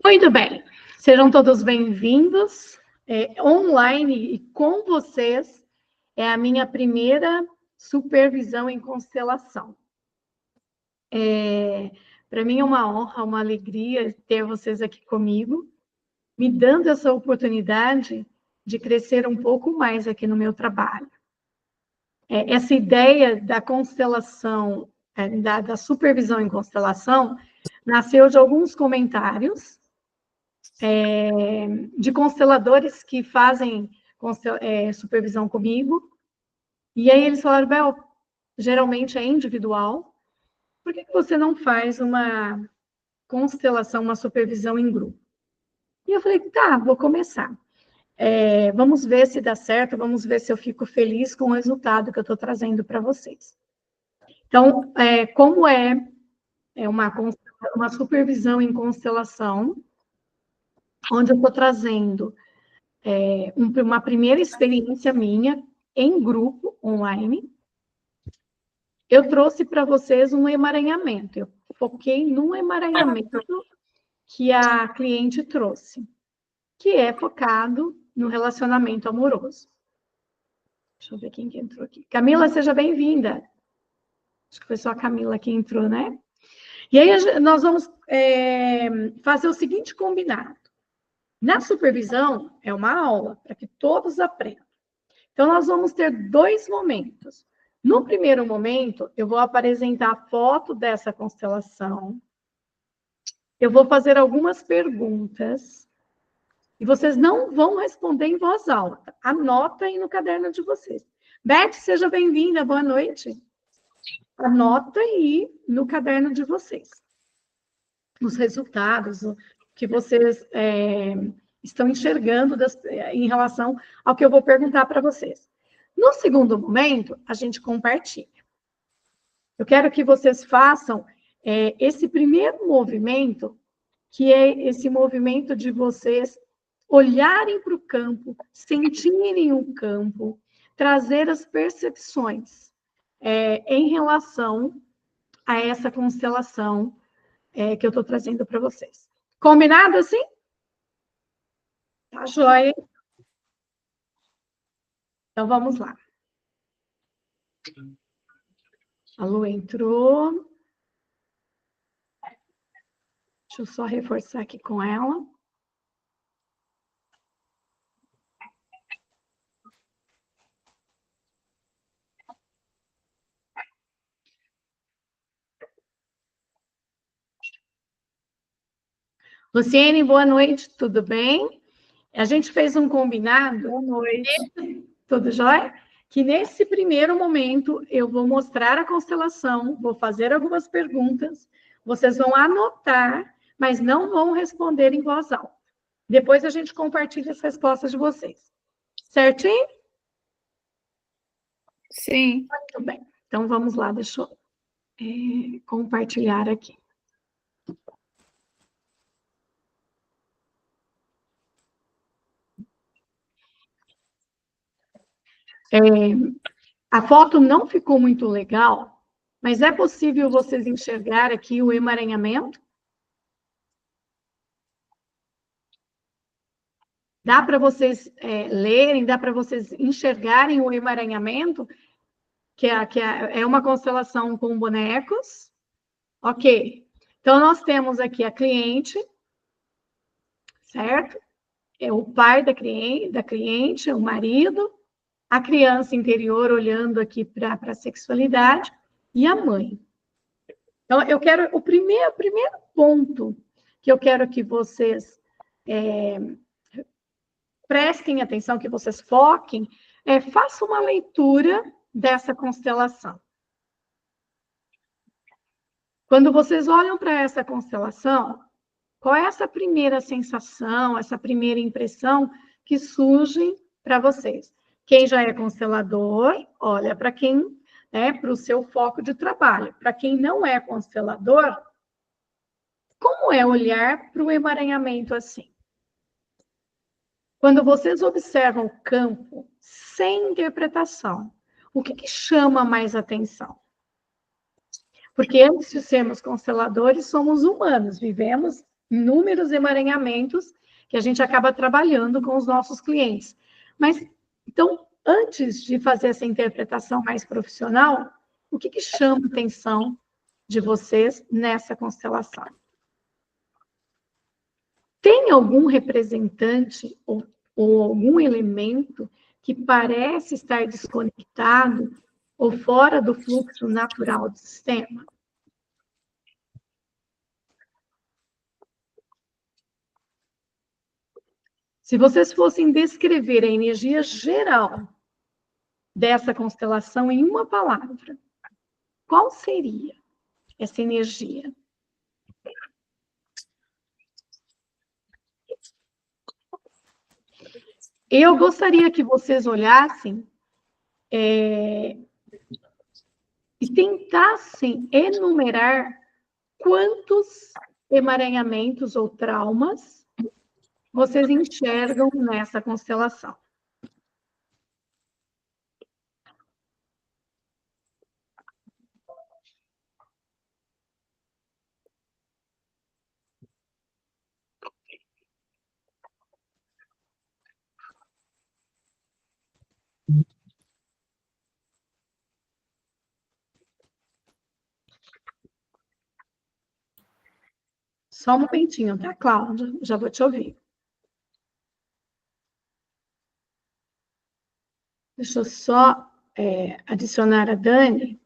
Muito bem, sejam todos bem-vindos. Online e com vocês é a minha primeira supervisão em constelação. Para mim é uma honra, uma alegria ter vocês aqui comigo, me dando essa oportunidade de crescer um pouco mais aqui no meu trabalho. Essa ideia da constelação, da supervisão em constelação, nasceu de alguns comentários de consteladores que fazem supervisão comigo, e aí eles falaram, Bel, geralmente é individual, por que você não faz uma constelação, uma supervisão em grupo? E eu falei, tá, vou começar. Vamos ver se dá certo, vamos ver se eu fico feliz com o resultado que eu estou trazendo para vocês. Então, como uma supervisão em constelação, onde eu estou trazendo uma primeira experiência minha em grupo, online, eu trouxe para vocês um emaranhamento. Eu foquei num emaranhamento que a cliente trouxe, que é focado no relacionamento amoroso. Deixa eu ver quem que entrou aqui. Camila, seja bem-vinda. Acho que foi só a Camila que entrou, né? E aí nós vamos fazer o seguinte combinado. Na supervisão, é uma aula para que todos aprendam. Então, nós vamos ter 2 momentos. No primeiro momento, eu vou apresentar a foto dessa constelação. Eu vou fazer algumas perguntas. E vocês não vão responder em voz alta. Anota aí no caderno de vocês. Beth, seja bem-vinda, boa noite. Anota aí no caderno de vocês os resultados que vocês estão enxergando em relação ao que eu vou perguntar para vocês. No segundo momento, a gente compartilha. Eu quero que vocês façam esse primeiro movimento, que é esse movimento de vocês olharem para o campo, sentirem o campo, trazer as percepções em relação a essa constelação que eu estou trazendo para vocês. Combinado assim? Tá joia? Então, vamos lá. A Lu entrou. Deixa eu só reforçar aqui com ela. Luciene, boa noite, tudo bem? A gente fez um combinado. Boa noite. Tudo jóia? Que nesse primeiro momento eu vou mostrar a constelação, vou fazer algumas perguntas, vocês vão anotar, mas não vão responder em voz alta. Depois a gente compartilha as respostas de vocês. Certinho? Sim. Muito bem. Então vamos lá, deixa eu compartilhar aqui. A foto não ficou muito legal, mas é possível vocês enxergar aqui o emaranhamento? Dá para vocês lerem, dá para vocês enxergarem o emaranhamento, que é uma constelação com bonecos? Ok. Então, nós temos aqui a cliente, certo? É o pai da cliente, o marido, a criança interior olhando aqui para a sexualidade e a mãe. Então, eu quero o primeiro ponto que eu quero que vocês prestem atenção, que vocês foquem, façam uma leitura dessa constelação. Quando vocês olham para essa constelação, qual é essa primeira sensação, essa primeira impressão que surge para vocês? Quem já é constelador, olha para para o seu foco de trabalho. Para quem não é constelador, como é olhar para o emaranhamento assim? Quando vocês observam o campo sem interpretação, o que chama mais atenção? Porque antes de sermos consteladores, somos humanos, vivemos inúmeros emaranhamentos que a gente acaba trabalhando com os nossos clientes. Mas, então, antes de fazer essa interpretação mais profissional, o que chama a atenção de vocês nessa constelação? Tem algum representante ou algum elemento que parece estar desconectado ou fora do fluxo natural do sistema? Se vocês fossem descrever a energia geral dessa constelação em uma palavra, qual seria essa energia? Eu gostaria que vocês olhassem e tentassem enumerar quantos emaranhamentos ou traumas vocês enxergam nessa constelação. Só um momentinho, tá, Cláudia? Já vou te ouvir. Deixa eu só adicionar a Dani.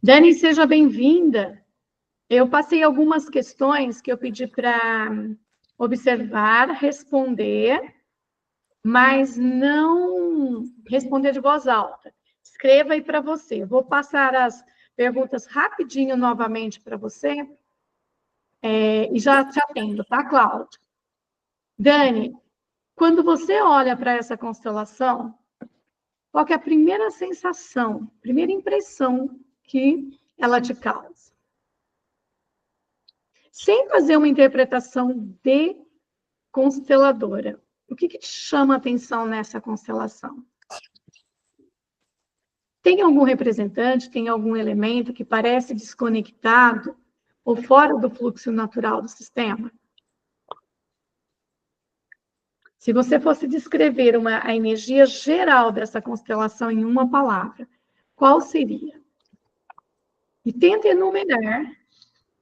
Dani, seja bem-vinda. Eu passei algumas questões que eu pedi para observar, responder, mas não responder de voz alta. Escreva aí para você. Eu vou passar as perguntas rapidinho novamente para você e já te atendo, tá, Cláudia? Dani, quando você olha para essa constelação, qual que é a primeira sensação, primeira impressão que ela te causa? Sem fazer uma interpretação de consteladora, o que te chama a atenção nessa constelação? Tem algum representante, tem algum elemento que parece desconectado ou fora do fluxo natural do sistema? Se você fosse descrever a energia geral dessa constelação em uma palavra, qual seria? E tenta enumerar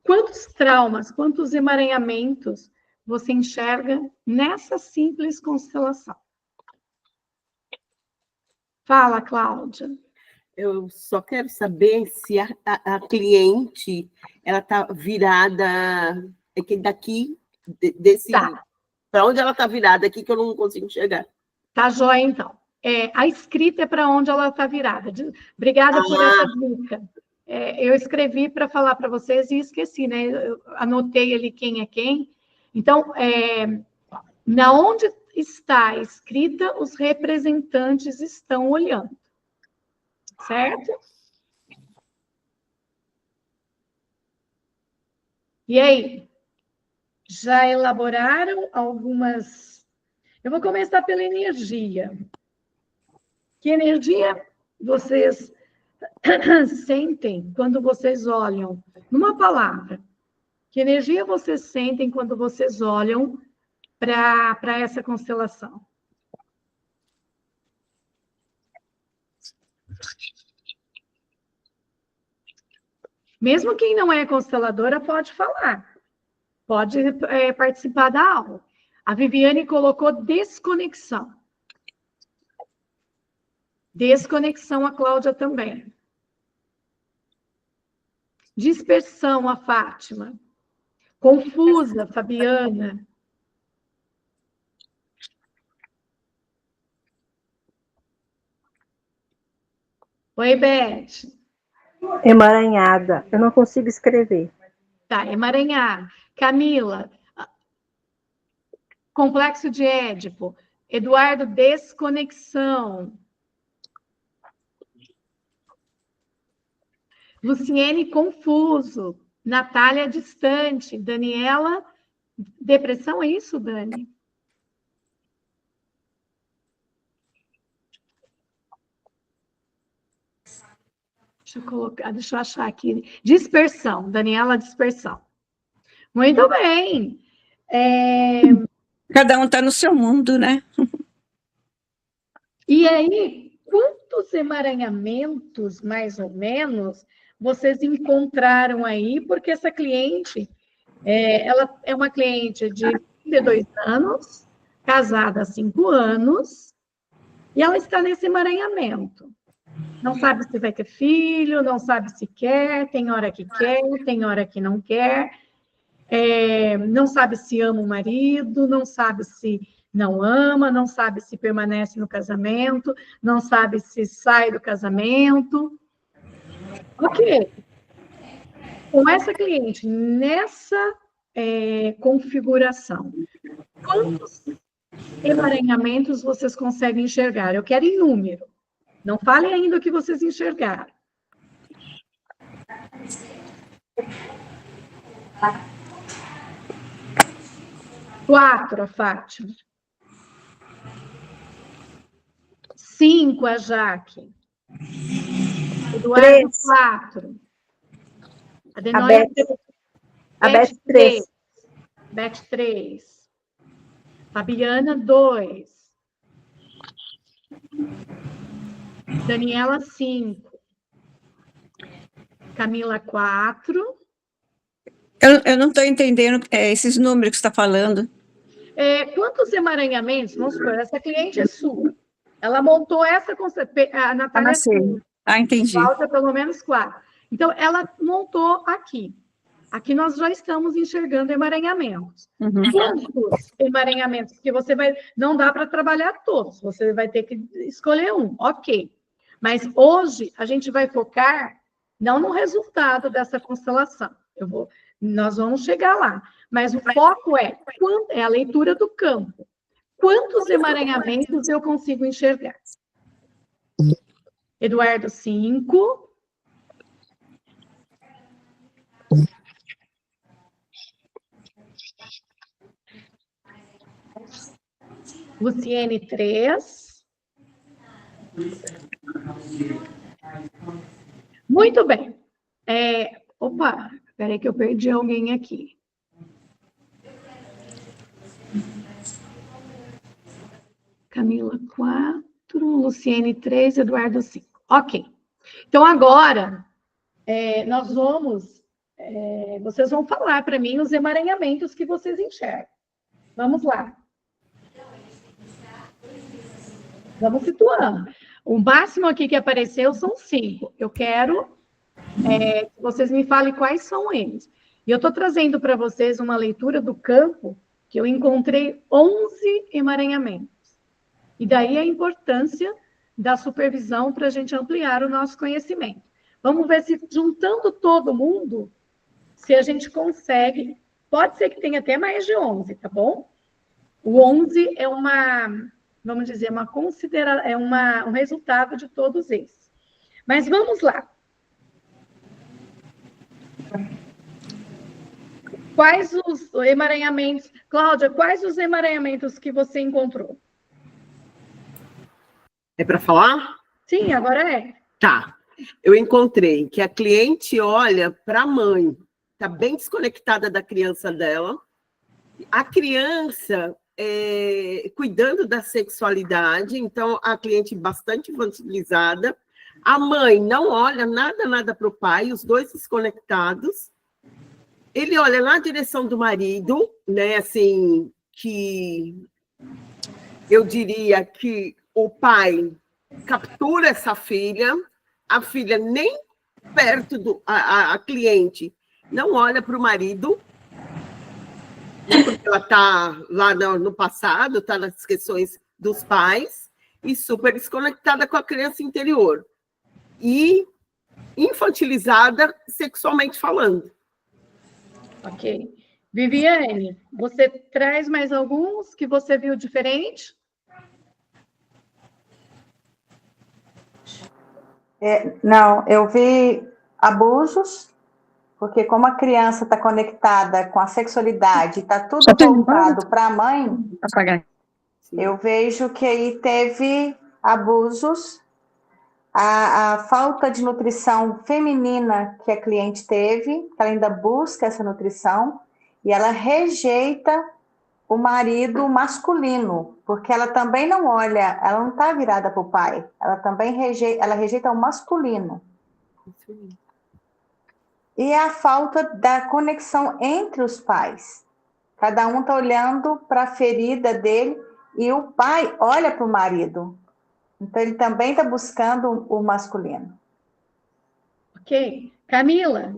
quantos traumas, quantos emaranhamentos você enxerga nessa simples constelação. Fala, Cláudia. Eu só quero saber se a cliente ela está virada daqui, desse... Tá. Para onde ela está virada aqui que eu não consigo enxergar. Tá joia, então. A escrita é para onde ela está virada. Obrigada por essa dica. Eu escrevi para falar para vocês e esqueci, né? Eu anotei ali quem é quem. Então, na onde está escrita, os representantes estão olhando. Certo? E aí? Já elaboraram algumas... Eu vou começar pela energia. Que energia vocês sentem quando vocês olham? Numa palavra. Que energia vocês sentem quando vocês olham para essa constelação? Mesmo quem não é consteladora pode falar. Pode participar da aula. A Viviane colocou desconexão. Desconexão, a Cláudia também. Dispersão, a Fátima. Confusa, Fabiana. Oi, Beth. Emaranhada. Eu não consigo escrever. Tá, emaranhada. Camila. Complexo de Édipo. Eduardo, desconexão. Luciene, confuso. Natália, distante. Daniela, depressão, é isso, Dani? Deixa eu achar aqui. Dispersão, Daniela, dispersão. Muito bem. Cada um está no seu mundo, né? E aí, quantos emaranhamentos, mais ou menos, vocês encontraram aí? Porque essa cliente, ela é uma cliente de 32 anos, casada há 5 anos, e ela está nesse emaranhamento. Não sabe se vai ter filho, não sabe se quer, tem hora que quer, tem hora que não quer, não sabe se ama o marido, não sabe se não ama, não sabe se permanece no casamento, não sabe se sai do casamento. Ok. Com essa cliente, nessa configuração, quantos emaranhamentos vocês conseguem enxergar? Eu quero em número. Não falem ainda o que vocês enxergaram. 4, a Fátima. 5, a Jaque. Eduardo, 4. A Denóia, A Beth, 3. Beth, 3. Fabiana, 2. Daniela, 5. Camila, 4. Eu não estou entendendo esses números que você está falando. Quantos emaranhamentos? Vamos supor, essa cliente é sua. Ela montou essa a Natália. Entendi. Falta pelo menos 4. Então, ela montou aqui. Aqui nós já estamos enxergando emaranhamentos. Uhum. Quantos emaranhamentos? Que você vai. Não dá para trabalhar todos, você vai ter que escolher um, ok. Mas hoje a gente vai focar não no resultado dessa constelação. Nós vamos chegar lá. Mas o foco é a leitura do campo. Quantos emaranhamentos eu consigo enxergar? Eduardo, 5. Luciene, 3. Muito bem. Opa, espera aí que eu perdi alguém aqui. Camila, 4. Luciene, 3. Eduardo, 5. Ok. Então, agora, nós vamos... vocês vão falar para mim os emaranhamentos que vocês enxergam. Vamos lá. Vamos situando. O máximo aqui que apareceu são 5. Eu quero que vocês me falem quais são eles. E eu estou trazendo para vocês uma leitura do campo que eu encontrei 11 emaranhamentos. E daí a importância da supervisão para a gente ampliar o nosso conhecimento. Vamos ver se, juntando todo mundo, se a gente consegue. Pode ser que tenha até mais de 11, tá bom? O 11 é vamos dizer, um resultado de todos esses. Mas vamos lá. Quais os emaranhamentos... Cláudia, quais os emaranhamentos que você encontrou? É para falar? Sim, agora é. Tá. Eu encontrei que a cliente olha para a mãe, está bem desconectada da criança dela. A criança... cuidando da sexualidade, então a cliente bastante infantilizada, a mãe não olha nada para o pai, os dois desconectados, ele olha na direção do marido, né, assim, que eu diria que o pai captura essa filha, a filha nem perto a cliente não olha para o marido, porque ela está lá no passado, está nas questões dos pais, e super desconectada com a criança interior. E infantilizada sexualmente falando. Ok. Viviane, você traz mais alguns que você viu diferente? Não, eu vi abusos, porque como a criança está conectada com a sexualidade, está tudo voltado para a mãe, eu vejo que aí teve abusos. a falta de nutrição feminina que a cliente teve, ela ainda busca essa nutrição, e ela rejeita o marido masculino, porque ela também não olha, ela não está virada para o pai, ela também rejeita o masculino. E a falta da conexão entre os pais. Cada um está olhando para a ferida dele, e o pai olha para o marido. Então, ele também está buscando o masculino. Ok. Camila?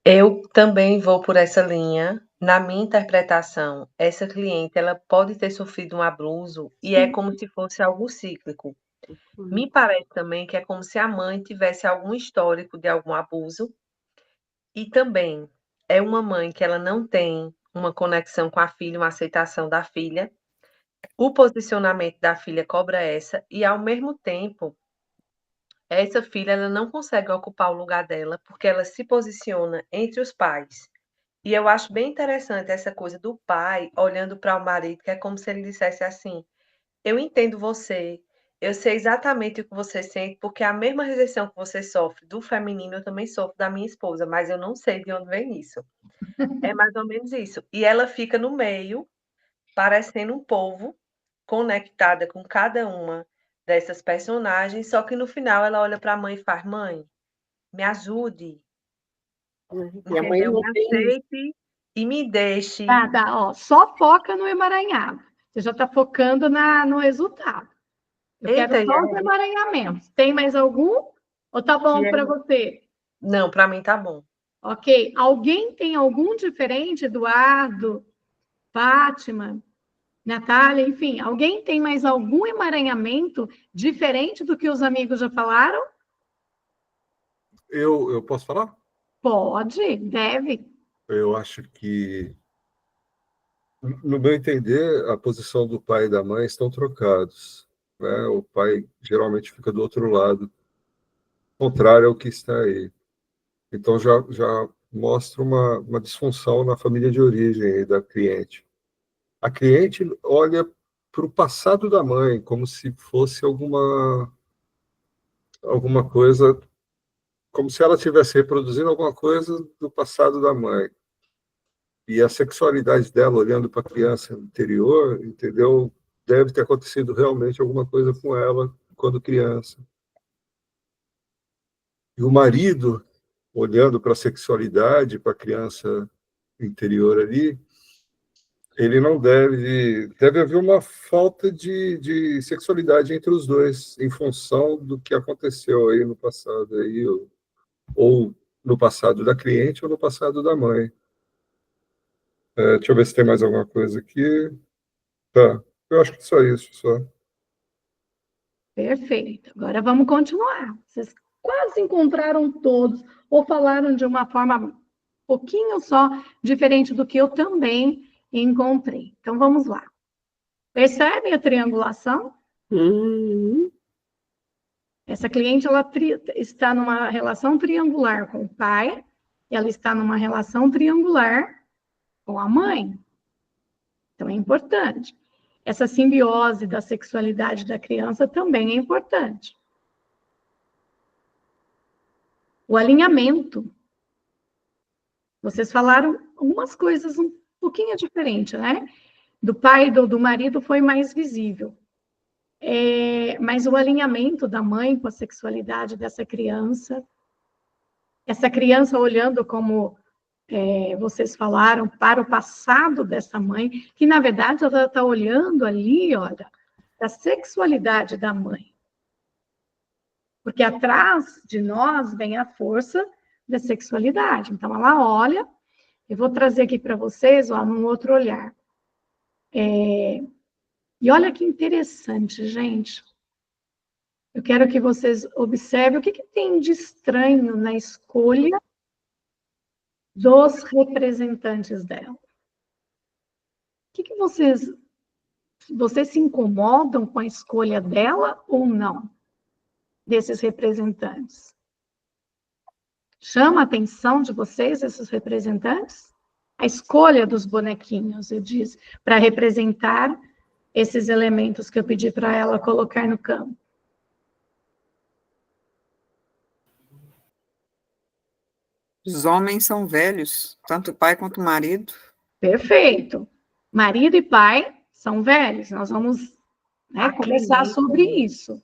Eu também vou por essa linha. Na minha interpretação, essa cliente ela pode ter sofrido um abuso e é como se fosse algo cíclico. Me parece também que é como se a mãe tivesse algum histórico de algum abuso e também é uma mãe que ela não tem uma conexão com a filha, uma aceitação da filha. O posicionamento da filha cobra essa e, ao mesmo tempo, essa filha ela não consegue ocupar o lugar dela porque ela se posiciona entre os pais. E eu acho bem interessante essa coisa do pai olhando para o marido, que é como se ele dissesse assim: eu entendo você, eu sei exatamente o que você sente, porque a mesma rejeição que você sofre do feminino, eu também sofro da minha esposa, mas eu não sei de onde vem isso. É mais ou menos isso. E ela fica no meio, parecendo um povo, conectada com cada uma dessas personagens, só que no final ela olha para a mãe e faz: mãe, me ajude, Minha mãe entendeu? não Me tem. aceite e me deixe. Tá, ó, só foca no emaranhado. Você já está focando no resultado. Eu Eita, quero só os emaranhamentos. Tem mais algum? Ou tá bom para você? Não, para mim tá bom. Ok. Alguém tem algum diferente? Eduardo, Fátima, Natália, enfim. Alguém tem mais algum emaranhamento diferente do que os amigos já falaram? Eu posso falar? Pode, deve. Eu acho que, no meu entender, a posição do pai e da mãe estão trocados, né? O pai geralmente fica do outro lado, contrário ao que está aí. Então já mostra uma disfunção na família de origem da cliente. A cliente olha para o passado da mãe como se fosse alguma coisa, como se ela estivesse reproduzindo alguma coisa do passado da mãe. E a sexualidade dela, olhando para a criança interior, entendeu? Deve ter acontecido realmente alguma coisa com ela quando criança. E o marido, olhando para a sexualidade, para a criança interior ali, ele não deve haver uma falta de sexualidade entre os dois, em função do que aconteceu aí no passado, aí, ou no passado da cliente ou no passado da mãe. Deixa eu ver se tem mais alguma coisa aqui. Tá, eu acho que só isso, só. Perfeito. Agora vamos continuar. Vocês quase encontraram todos, ou falaram de uma forma um pouquinho só diferente do que eu também encontrei. Então vamos lá. Percebem a triangulação? Essa cliente ela está numa relação triangular com o pai, ela está numa relação triangular com a mãe. Então é importante. Essa simbiose da sexualidade da criança também é importante. O alinhamento. Vocês falaram algumas coisas um pouquinho diferentes, né? Do pai e do marido foi mais visível. Mas o alinhamento da mãe com a sexualidade dessa criança, essa criança olhando como vocês falaram, para o passado dessa mãe, que na verdade ela está olhando ali, olha, a sexualidade da mãe. Porque atrás de nós vem a força da sexualidade. Então, ela olha, eu vou trazer aqui para vocês, ó, num outro olhar. E olha que interessante, gente. Eu quero que vocês observem o que tem de estranho na escolha dos representantes dela. O que vocês se incomodam com a escolha dela ou não? Desses representantes. Chama a atenção de vocês, esses representantes? A escolha dos bonequinhos, eu disse, para representar esses elementos que eu pedi para ela colocar no campo. Os homens são velhos, tanto o pai quanto o marido. Perfeito. Marido e pai são velhos. Nós vamos, né, conversar sobre isso.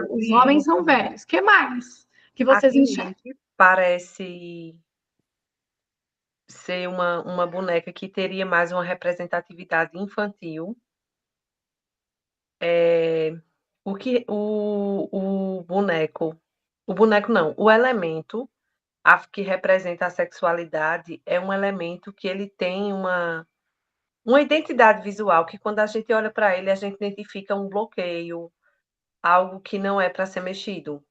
Os homens são velhos. O que mais que vocês enxergam? Parece ser uma boneca que teria mais uma representatividade infantil. O boneco não, o elemento que representa a sexualidade é um elemento que ele tem uma identidade visual, que quando a gente olha para ele, a gente identifica um bloqueio, algo que não é para ser mexido.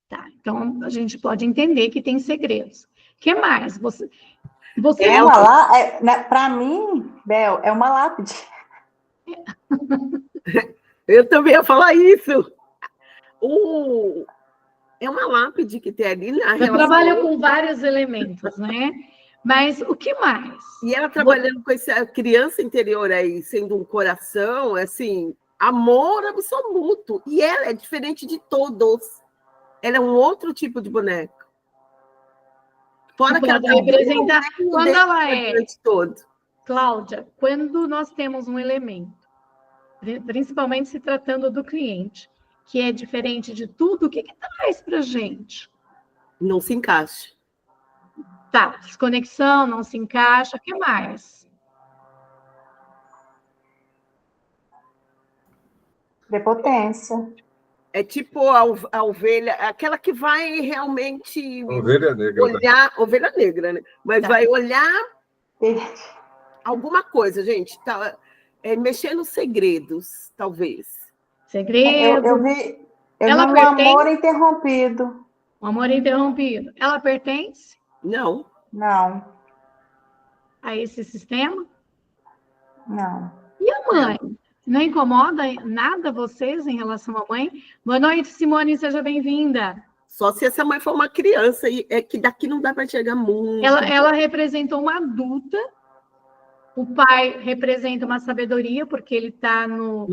Tá, então a gente pode entender que tem segredos. O que mais? Você para mim, Bel, é uma lápide. Eu também ia falar isso. É uma lápide que tem ali na relação. Eu trabalho com vários elementos, né? Mas o que mais? E ela trabalhando com essa criança interior aí, sendo um coração, assim, amor absoluto. E ela é diferente de todos. Ela é um outro tipo de boneca. Fora que ela representa quando ela é todo. Cláudia, quando nós temos um elemento, principalmente se tratando do cliente, que é diferente de tudo, o que traz para a gente? Não se encaixa. Tá, desconexão, não se encaixa, o que mais? Prepotência. É tipo a ovelha, aquela que vai realmente Ovelha negra. olhar, ovelha negra, né? Mas Tá. vai olhar alguma coisa, gente. Tá, mexer nos segredos, talvez. Segredo. Eu vi Ela um amor interrompido. Um amor interrompido. Ela pertence? Não. Não. A esse sistema? Não. E a mãe? Não incomoda nada vocês em relação à mãe? Boa noite, Simone, seja bem-vinda. Só se essa mãe for uma criança, e é que daqui não dá para chegar muito. Ela representa uma adulta, o pai representa uma sabedoria, porque ele está no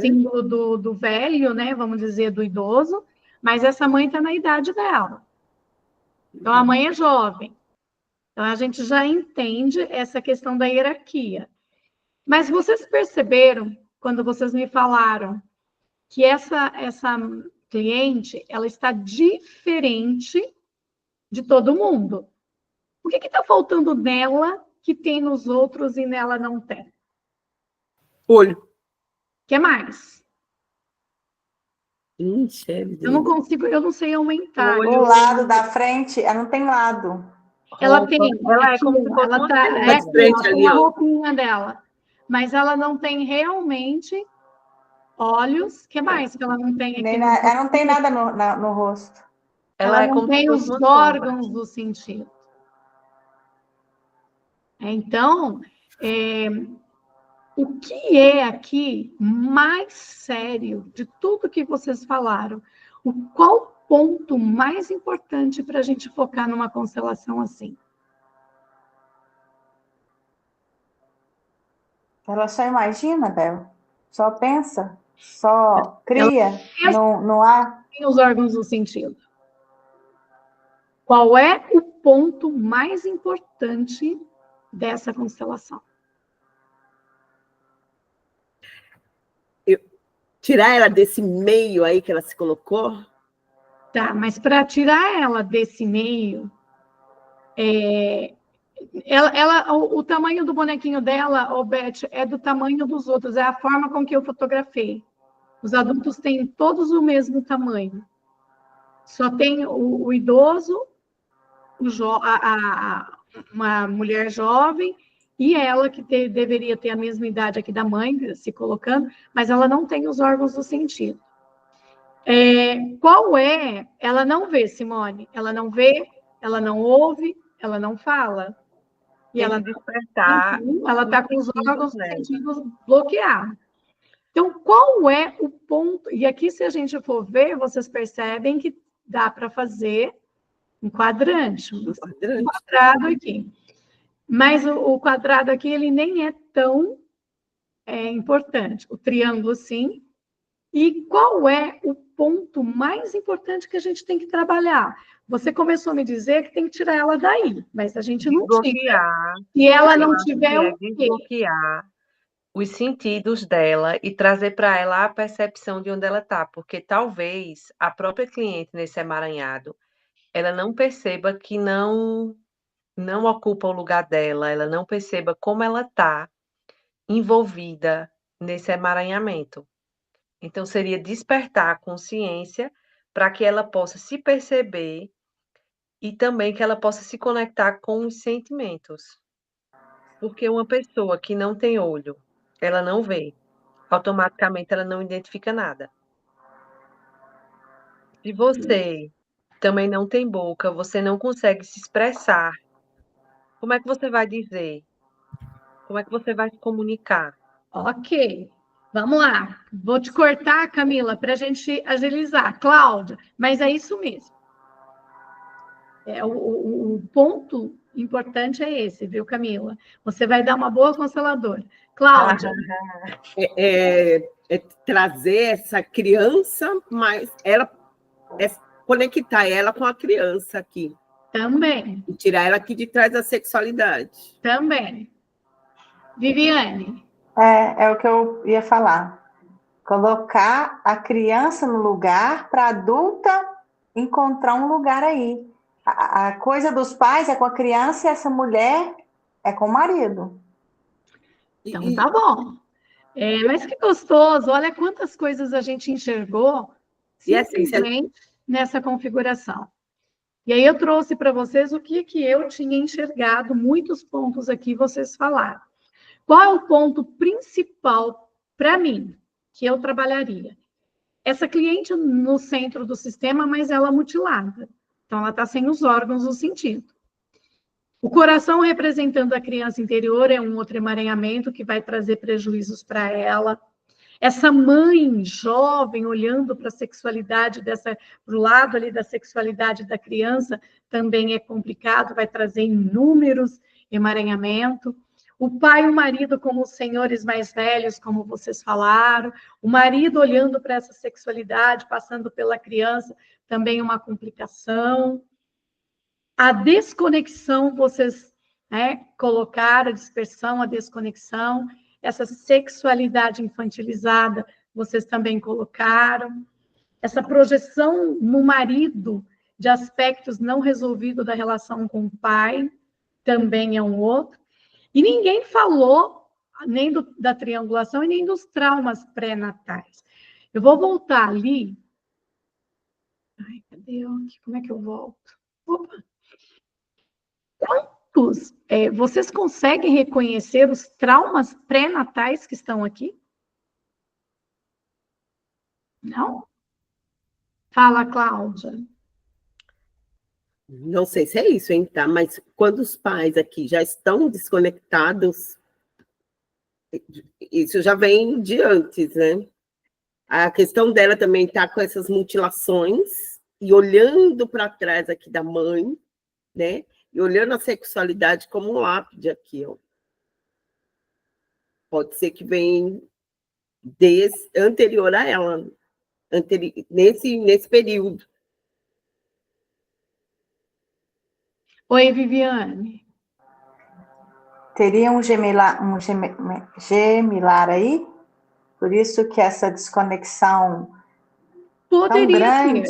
símbolo do velho, né? Vamos dizer, do idoso, mas essa mãe está na idade dela. Então, a mãe é jovem. Então, a gente já entende essa questão da hierarquia. Mas vocês perceberam, quando vocês me falaram, que essa cliente, ela está diferente de todo mundo. O que está faltando nela que tem nos outros e nela não tem? Olho. O que mais? Eu não consigo, eu não sei aumentar. O lado da frente, ela não tem lado. Ela tem. Ela é como se fosse ela tá, uma roupinha dela. Mas ela não tem realmente olhos. O que mais que ela não tem aqui? Ela não tem nada no rosto. Ela não tem os órgãos do sentido. Então, o que é aqui mais sério de tudo que vocês falaram? Qual ponto mais importante para a gente focar numa constelação assim? Ela só imagina, Bel. Só pensa, só cria, não há. Tem os órgãos do sentido. Qual é o ponto mais importante dessa constelação? Tirar ela desse meio aí que ela se colocou? Tá, mas para tirar ela desse meio, o tamanho do bonequinho dela, Beth, é do tamanho dos outros, é a forma com que eu fotografei. Os adultos têm todos o mesmo tamanho. Só tem o idoso, uma mulher jovem, e ela que deveria ter a mesma idade aqui da mãe, se colocando, mas ela não tem os órgãos do sentido. Qual é? Ela não vê, Simone. Ela não vê, ela não ouve, ela não fala. E ela despertar. Ela está com os órgãos do sentido bloqueados. Então, qual é o ponto? E aqui, se a gente for ver, vocês percebem que dá para fazer um quadrante, um quadrado aqui. Mas o quadrado aqui, ele nem é tão é importante? O triângulo, sim. E qual é o ponto mais importante que a gente tem que trabalhar? Você começou a me dizer que tem que tirar ela daí, mas a gente não tira. Desbloquear. E ela Eu não acho tiver que é o quê? desbloquear os sentidos dela e trazer para ela a percepção de onde ela está, porque talvez a própria cliente nesse emaranhado, ela não perceba que não ocupa o lugar dela, ela não perceba como ela está envolvida nesse emaranhamento. Então seria despertar a consciência para que ela possa se perceber e também que ela possa se conectar com os sentimentos. Porque uma pessoa que não tem olho, ela não vê. Automaticamente ela não identifica nada. Se você também não tem boca, você não consegue se expressar, como é que você vai dizer? Como é que você vai se comunicar? Ok, vamos lá. Vou te cortar, Camila, para a gente agilizar. Cláudia, mas é isso mesmo. O ponto importante é esse, viu, Camila? Você vai dar uma boa consteladora. Cláudia. Trazer essa criança, mas ela conectar ela com a criança aqui. Também. E tirar ela aqui de trás da sexualidade. Também. Viviane. É o que eu ia falar. Colocar a criança no lugar para a adulta encontrar um lugar aí. A coisa dos pais é com a criança e essa mulher é com o marido. Então tá bom. Mas que gostoso, olha quantas coisas a gente enxergou simplesmente nessa configuração. E aí eu trouxe para vocês o que eu tinha enxergado, muitos pontos aqui vocês falaram. Qual é o ponto principal para mim que eu trabalharia? Essa cliente no centro do sistema, mas ela mutilada. Então ela está sem os órgãos do sentido. O coração representando a criança interior é um outro emaranhamento que vai trazer prejuízos para ela. Essa mãe jovem olhando para a sexualidade para o lado ali da sexualidade da criança também é complicado, vai trazer inúmeros emaranhamentos. O pai e o marido como os senhores mais velhos, como vocês falaram. O marido olhando para essa sexualidade, passando pela criança, também uma complicação. A desconexão, vocês colocaram, a dispersão, a desconexão, essa sexualidade infantilizada, vocês também colocaram, essa projeção no marido de aspectos não resolvidos da relação com o pai, também é um outro. E ninguém falou nem da triangulação e nem dos traumas pré-natais. Eu vou voltar ali. Ai, cadê eu aqui? Como é que eu volto? Opa! Quantos vocês conseguem reconhecer os traumas pré-natais que estão aqui? Não? Fala, Cláudia. Não sei se é isso, hein, tá? Mas quando os pais aqui já estão desconectados, isso já vem de antes, né? A questão dela também está com essas mutilações e olhando para trás aqui da mãe, né? E olhando a sexualidade como um lápide aqui, ó. Pode ser que venha anterior a ela, nesse período. Oi, Viviane. Teria um gemilar aí? Por isso que essa desconexão tão grande...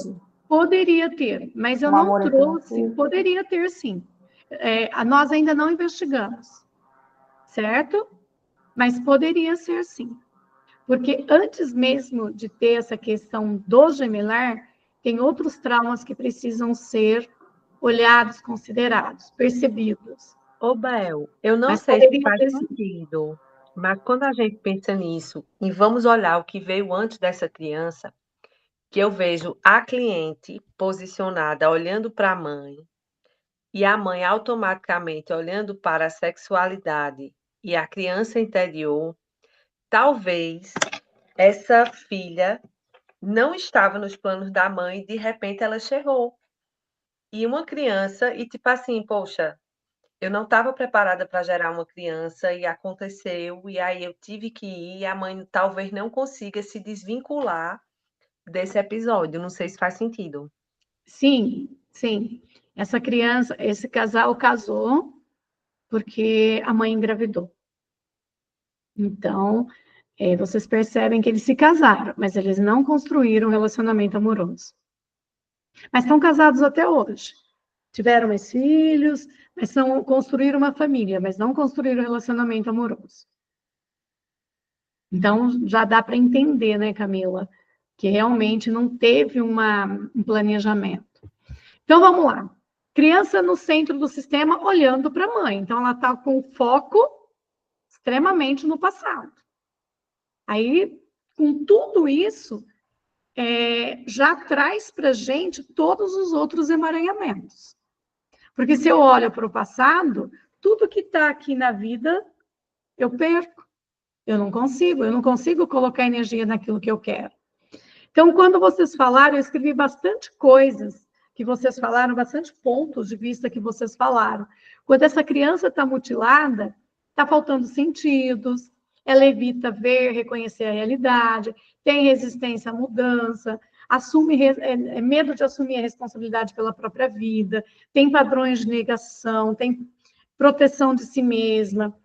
Poderia ter, mas eu não trouxe. Poderia ter, sim. Nós ainda não investigamos, certo? Mas poderia ser, sim. Porque antes mesmo de ter essa questão do gemelar, tem outros traumas que precisam ser olhados, considerados, percebidos. Ô, Bel, eu não sei se faz sentido, mas quando a gente pensa nisso, e vamos olhar o que veio antes dessa criança, que eu vejo a cliente posicionada olhando para a mãe, e a mãe automaticamente olhando para a sexualidade e a criança interior, talvez essa filha não estava nos planos da mãe, de repente ela chegou. E uma criança, e tipo assim, poxa, eu não estava preparada para gerar uma criança e aconteceu, e aí eu tive que ir, e a mãe talvez não consiga se desvincular desse episódio. Não sei se faz sentido. Sim, sim. Essa criança, esse casal casou porque a mãe engravidou. Então, vocês percebem que eles se casaram, mas eles não construíram um relacionamento amoroso. Mas estão casados até hoje. Tiveram mais filhos, mas construíram uma família, mas não construíram um relacionamento amoroso. Então, já dá para entender, né, Camila, que realmente não teve um planejamento. Então, vamos lá. Criança no centro do sistema, olhando para a mãe. Então, ela está com foco extremamente no passado. Aí, com tudo isso, já traz para a gente todos os outros emaranhamentos. Porque se eu olho para o passado, tudo que está aqui na vida, eu perco. Eu não consigo colocar energia naquilo que eu quero. Então, quando vocês falaram, eu escrevi bastante coisas que vocês falaram, bastante pontos de vista que vocês falaram. Quando essa criança está mutilada, está faltando sentidos, ela evita ver, reconhecer a realidade, tem resistência à mudança, medo de assumir a responsabilidade pela própria vida, tem padrões de negação, tem proteção de si mesma,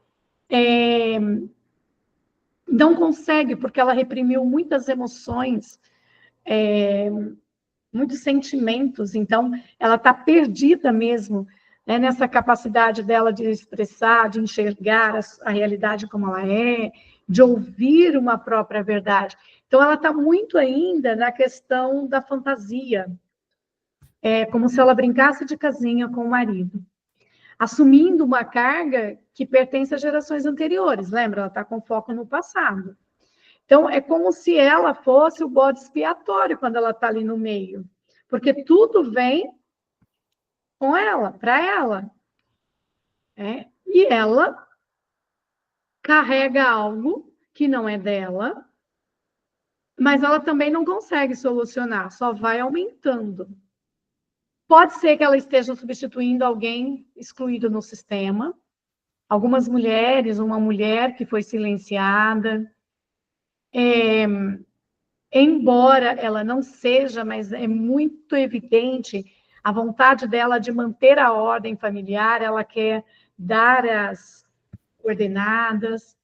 não consegue, porque ela reprimiu muitas emoções, muitos sentimentos, então ela está perdida mesmo, né, nessa capacidade dela de expressar, de enxergar a realidade como ela é, de ouvir uma própria verdade. Então ela está muito ainda na questão da fantasia, como se ela brincasse de casinha com o marido, assumindo uma carga que pertence às gerações anteriores, lembra? Ela está com foco no passado. Então, é como se ela fosse o bode expiatório quando ela está ali no meio. Porque tudo vem com ela, para ela. E ela carrega algo que não é dela, mas ela também não consegue solucionar, só vai aumentando. Pode ser que ela esteja substituindo alguém excluído no sistema. Algumas mulheres, uma mulher que foi silenciada. Embora ela não seja, mas é muito evidente a vontade dela de manter a ordem familiar, ela quer dar as coordenadas.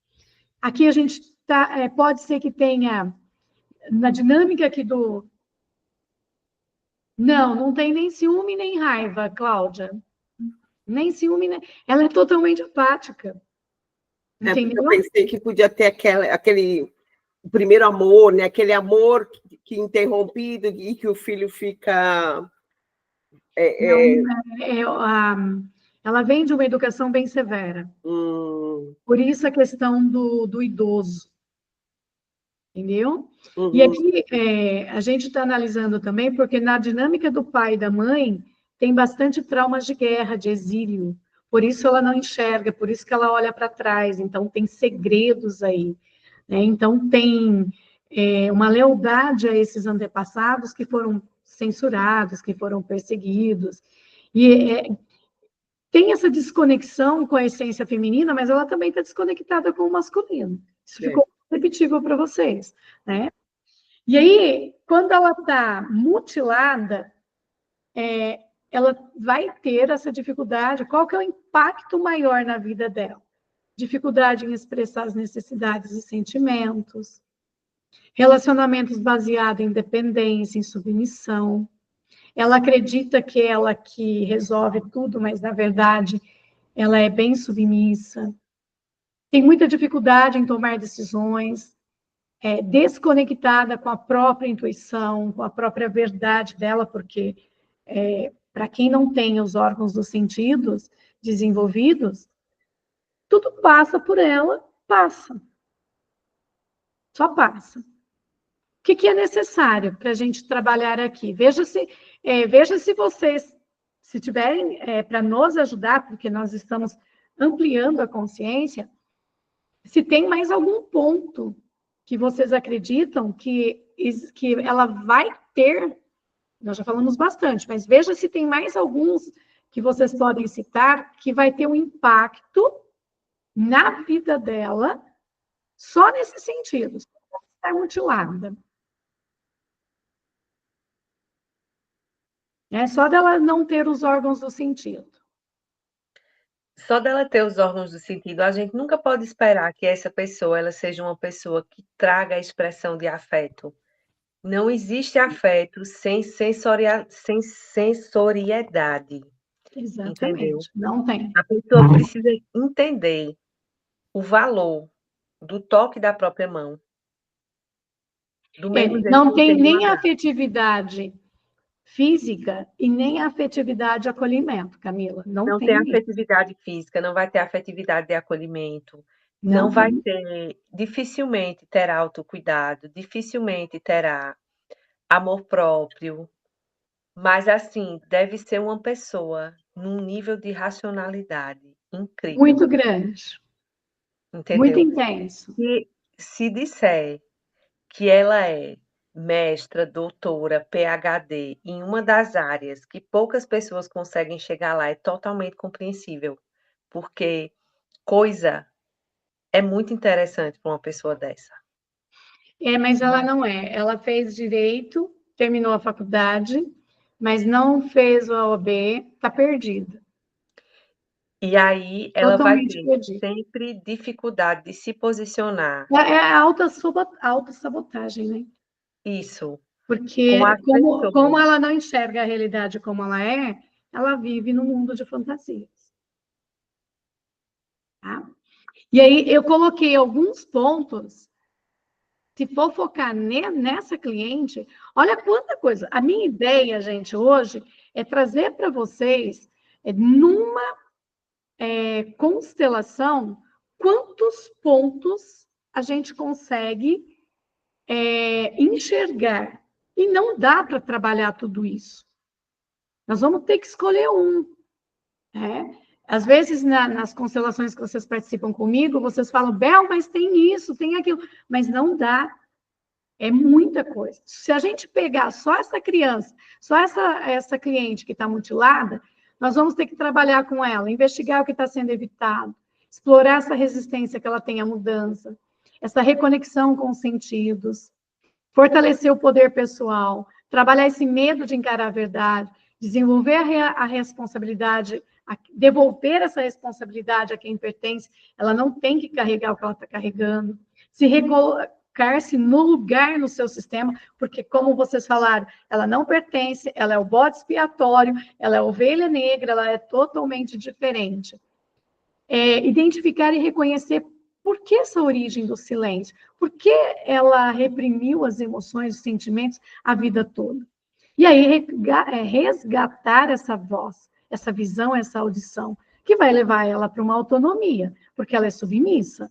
Aqui a gente pode ser que tenha, na dinâmica aqui do... Não tem nem ciúme nem raiva, Cláudia. Nem ciúme, nem... Ela é totalmente apática. Eu pensei que podia ter aquele o primeiro amor, né? Aquele amor que interrompido e que o filho fica... Ela vem de uma educação bem severa. Por isso a questão do idoso. Entendeu? Uhum. E aqui a gente está analisando também, porque na dinâmica do pai e da mãe tem bastante traumas de guerra, de exílio. Por isso ela não enxerga, por isso que ela olha para trás. Então tem segredos aí. Né? Então tem uma lealdade a esses antepassados que foram censurados, que foram perseguidos. E tem essa desconexão com a essência feminina, mas ela também está desconectada com o masculino. Isso ficou repetível para vocês, né? E aí, quando ela está mutilada, ela vai ter essa dificuldade. Qual que é o impacto maior na vida dela? Dificuldade em expressar as necessidades e sentimentos, relacionamentos baseados em dependência, em submissão. Ela acredita que ela que resolve tudo, mas, na verdade, ela é bem submissa. Tem muita dificuldade em tomar decisões, desconectada com a própria intuição, com a própria verdade dela, porque, para quem não tem os órgãos dos sentidos desenvolvidos, tudo passa por ela, passa. Só passa. O que é necessário para a gente trabalhar aqui? Veja se vocês, se tiverem para nos ajudar, porque nós estamos ampliando a consciência, se tem mais algum ponto que vocês acreditam que ela vai ter, nós já falamos bastante, mas veja se tem mais alguns que vocês podem citar que vai ter um impacto na vida dela só nesse sentido, estar mutilada. É só dela não ter os órgãos do sentido. Só dela ter os órgãos do sentido, a gente nunca pode esperar que essa pessoa ela seja uma pessoa que traga a expressão de afeto. Não existe afeto sem sensoriedade. Exatamente, Entendeu? não tem. A pessoa precisa entender o valor do toque da própria mão. Do mesmo jeito Não que tem entende nem uma a afetividade física e nem a afetividade de acolhimento, Camila. Não tem afetividade física, não vai ter afetividade de acolhimento, não vai ter, dificilmente terá autocuidado, dificilmente terá amor próprio, mas assim, deve ser uma pessoa num nível de racionalidade incrível, muito grande, muito entendeu? intenso. E se disser que ela é mestra, doutora, PhD em uma das áreas que poucas pessoas conseguem chegar lá, é totalmente compreensível, porque coisa é muito interessante para uma pessoa dessa. Mas ela não é. Ela fez direito, terminou a faculdade, mas não fez o AOB, está perdida. E aí ela vai Totalmente ter perdida. sempre dificuldade de se posicionar. É a autossabotagem, né? Isso. Porque Com as como pessoas. ela não enxerga a realidade como ela vive no mundo de fantasias. Tá? E aí eu coloquei alguns pontos. Se for focar nessa cliente, olha quanta coisa. A minha ideia, gente, hoje é trazer para vocês, numa constelação, quantos pontos a gente consegue enxergar. E não dá para trabalhar tudo isso. Nós vamos ter que escolher um. Né? Às vezes, nas constelações que vocês participam comigo, vocês falam, Bel, mas tem isso, tem aquilo. Mas não dá. É muita coisa. Se a gente pegar só essa criança, só essa cliente que está mutilada, nós vamos ter que trabalhar com ela, investigar o que está sendo evitado, explorar essa resistência que ela tem à mudança, essa reconexão com os sentidos, fortalecer o poder pessoal, trabalhar esse medo de encarar a verdade, desenvolver a responsabilidade, devolver essa responsabilidade a quem pertence, ela não tem que carregar o que ela está carregando, se colocar-se no lugar no seu sistema, porque, como vocês falaram, ela não pertence, ela é o bode expiatório, ela é a ovelha negra, ela é totalmente diferente. Identificar e reconhecer por que essa origem do silêncio, por que ela reprimiu as emoções, os sentimentos a vida toda. E aí resgatar essa voz, essa visão, essa audição, que vai levar ela para uma autonomia, porque ela é submissa.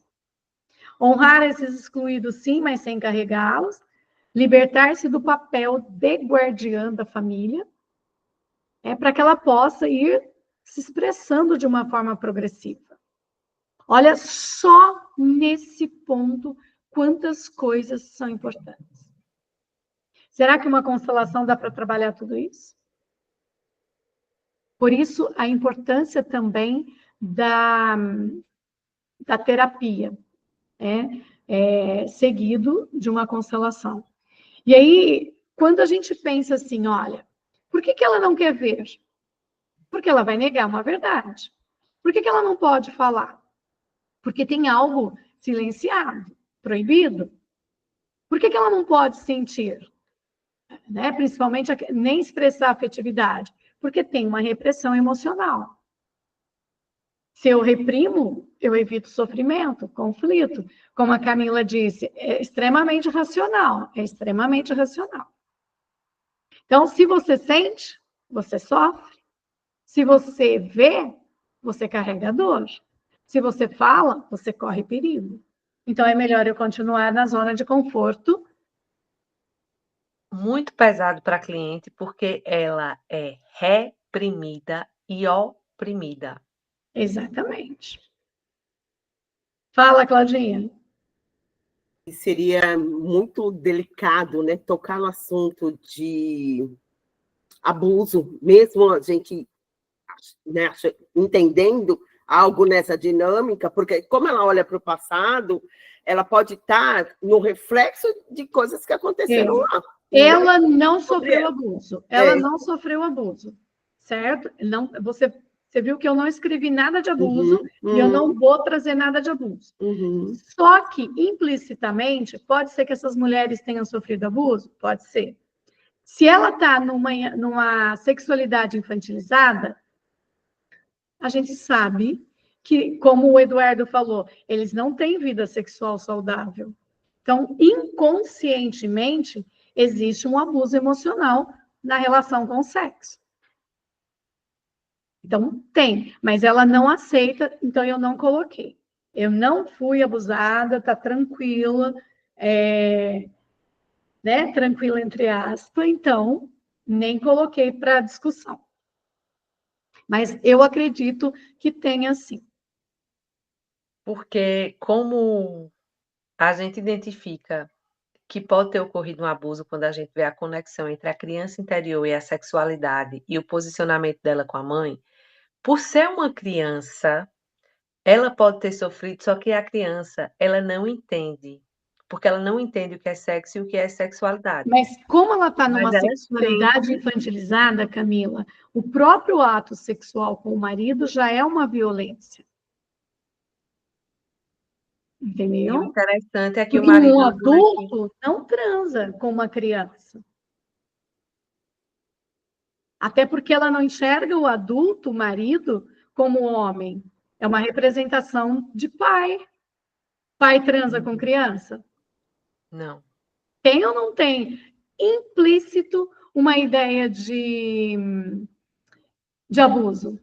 Honrar esses excluídos, sim, mas sem carregá-los. Libertar-se do papel de guardiã da família, para que ela possa ir se expressando de uma forma progressiva. Olha só nesse ponto quantas coisas são importantes. Será que uma constelação dá para trabalhar tudo isso? Por isso, a importância também da terapia, seguido de uma constelação. E aí, quando a gente pensa assim, olha, por que ela não quer ver? Porque ela vai negar uma verdade. Por que ela não pode falar? Porque tem algo silenciado, proibido. Por que ela não pode sentir? Principalmente, nem expressar afetividade. Porque tem uma repressão emocional. Se eu reprimo, eu evito sofrimento, conflito. Como a Camila disse, é extremamente racional. É extremamente racional. Então, se você sente, você sofre. Se você vê, você carrega dor. Se você fala, você corre perigo. Então, é melhor eu continuar na zona de conforto. Muito pesado para a cliente, porque ela é reprimida e oprimida. Exatamente. Fala, Claudinha. Seria muito delicado, né, tocar no assunto de abuso, mesmo a gente né, entendendo algo nessa dinâmica, porque como ela olha para o passado, ela pode estar no reflexo de coisas que aconteceram lá. Ela não sofreu abuso. Ela não sofreu abuso, certo? Não, você viu que eu não escrevi nada de abuso e eu não vou trazer nada de abuso. Só que, implicitamente, pode ser que essas mulheres tenham sofrido abuso? Pode ser. Se ela está numa sexualidade infantilizada, a gente sabe que, como o Eduardo falou, eles não têm vida sexual saudável. Então, inconscientemente, existe um abuso emocional na relação com o sexo. Então, tem, mas ela não aceita, então eu não coloquei. Eu não fui abusada, tá tranquila, né? Tranquila entre aspas, então nem coloquei para discussão. Mas eu acredito que tenha sim. Porque como a gente identifica que pode ter ocorrido um abuso quando a gente vê a conexão entre a criança interior e a sexualidade e o posicionamento dela com a mãe, por ser uma criança, ela pode ter sofrido, só que a criança, ela não entende, porque ela não entende o que é sexo e o que é sexualidade. Mas como ela está numa Mas ela sexualidade infantilizada, Camila, o próprio ato sexual com o marido já é uma violência. E o Entendeu? interessante é que o Porque marido um usou aqui. adulto não transa com uma criança. Até porque ela não enxerga o adulto, o marido, como homem. É uma representação de pai. Pai transa com criança? Não, Tem ou não tem? Implícito uma ideia de abuso.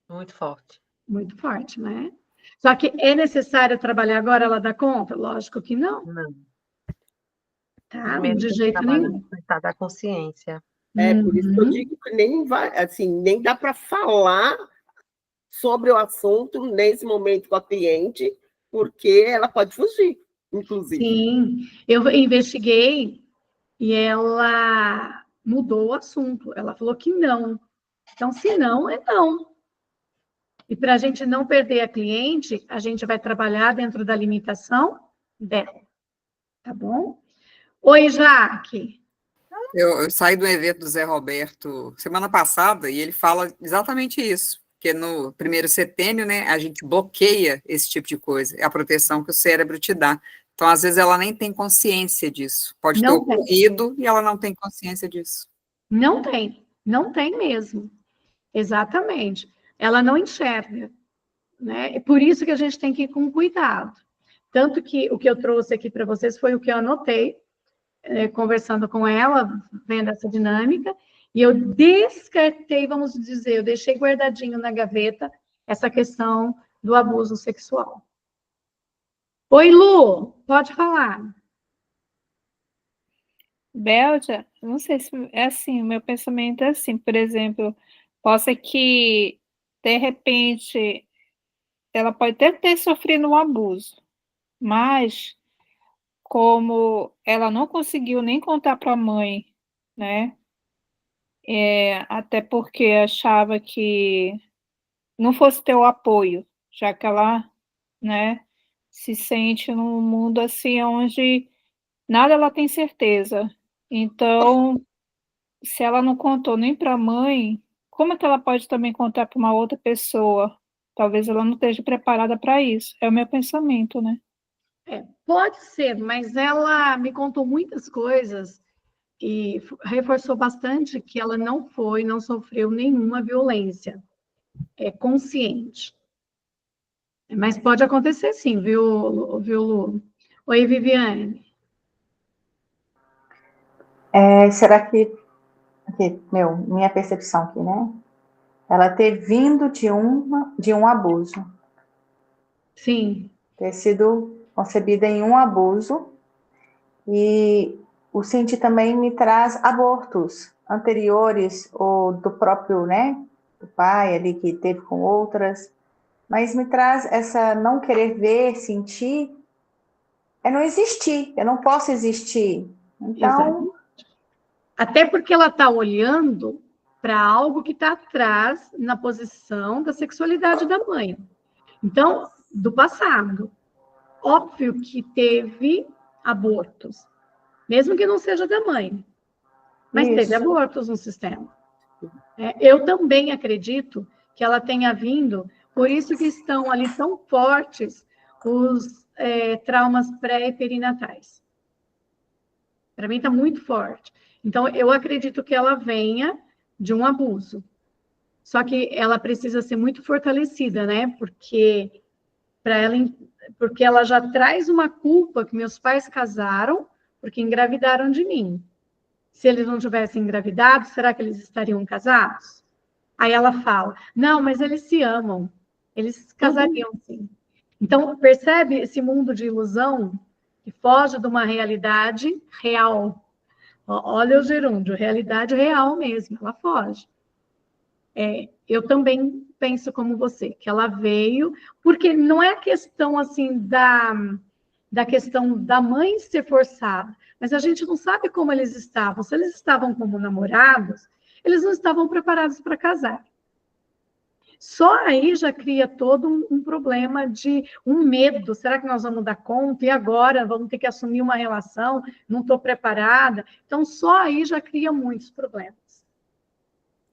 muito forte. Muito forte, né? Só que é necessário trabalhar agora, ela dá conta? Lógico que não. Não. Tá? Primeiro De tem que jeito trabalhar nenhum. no estado da consciência. Por isso que eu digo que nem vai, assim, nem dá para falar sobre o assunto nesse momento com a cliente, porque ela pode fugir, inclusive. Sim, eu investiguei e ela mudou o assunto. Ela falou que não. Então, se não, é não. E para a gente não perder a cliente, a gente vai trabalhar dentro da limitação dela. Tá bom? Oi, Jaque. Eu saí do evento do Zé Roberto semana passada e ele fala exatamente isso, que no primeiro setênio, né, a gente bloqueia esse tipo de coisa, é a proteção que o cérebro te dá. Então, às vezes, ela nem tem consciência disso. Pode ter ocorrido e ela não tem consciência disso. Não tem mesmo. Exatamente. Ela não enxerga, né? É por isso que a gente tem que ir com cuidado. Tanto que o que eu trouxe aqui para vocês foi o que eu anotei, conversando com ela, vendo essa dinâmica, e eu descartei, vamos dizer, eu deixei guardadinho na gaveta essa questão do abuso sexual. Oi, Lu, pode falar. Bélgia, não sei se é assim, o meu pensamento é assim, por exemplo, possa que, de repente, ela pode até ter sofrido um abuso, mas como ela não conseguiu nem contar para a mãe, né? Até porque achava que não fosse ter o apoio, já que ela, né, se sente num mundo assim onde nada ela tem certeza. Então, se ela não contou nem para a mãe, como é que ela pode também contar para uma outra pessoa? Talvez ela não esteja preparada para isso. É o meu pensamento, né? Pode ser, mas ela me contou muitas coisas e reforçou bastante que ela não sofreu nenhuma violência consciente. Mas pode acontecer sim, viu, Lu? Oi, Viviane. Será que, minha percepção aqui, né? Ela ter vindo de um abuso. Sim. Ter sido concebida em um abuso. E o sentir também me traz abortos anteriores, ou do próprio, né? Do pai ali que teve com outras. Mas me traz essa não querer ver, sentir, não existir. Eu não posso existir. Então... Exatamente. Até porque ela está olhando para algo que está atrás na posição da sexualidade da mãe. Então, do passado. Óbvio que teve abortos, mesmo que não seja da mãe, mas teve abortos no sistema. Eu também acredito que ela tenha vindo, por isso que estão ali tão fortes os traumas pré e perinatais. Para mim está muito forte. Então, eu acredito que ela venha de um abuso. Só que ela precisa ser muito fortalecida, né? Porque ela já traz uma culpa que meus pais casaram porque engravidaram de mim. Se eles não tivessem engravidado, será que eles estariam casados? Aí ela fala, não, mas eles se amam. Eles casariam, sim. Então, percebe esse mundo de ilusão que foge de uma realidade real. Olha o gerúndio, realidade real mesmo, ela foge. Eu também penso como você, que ela veio, porque não é a questão assim da questão da mãe ser forçada, mas a gente não sabe como eles estavam. Se eles estavam como namorados, eles não estavam preparados para casar. Só aí já cria todo um problema de um medo. Será que nós vamos dar conta? E agora? Vamos ter que assumir uma relação? Não estou preparada. Então, só aí já cria muitos problemas.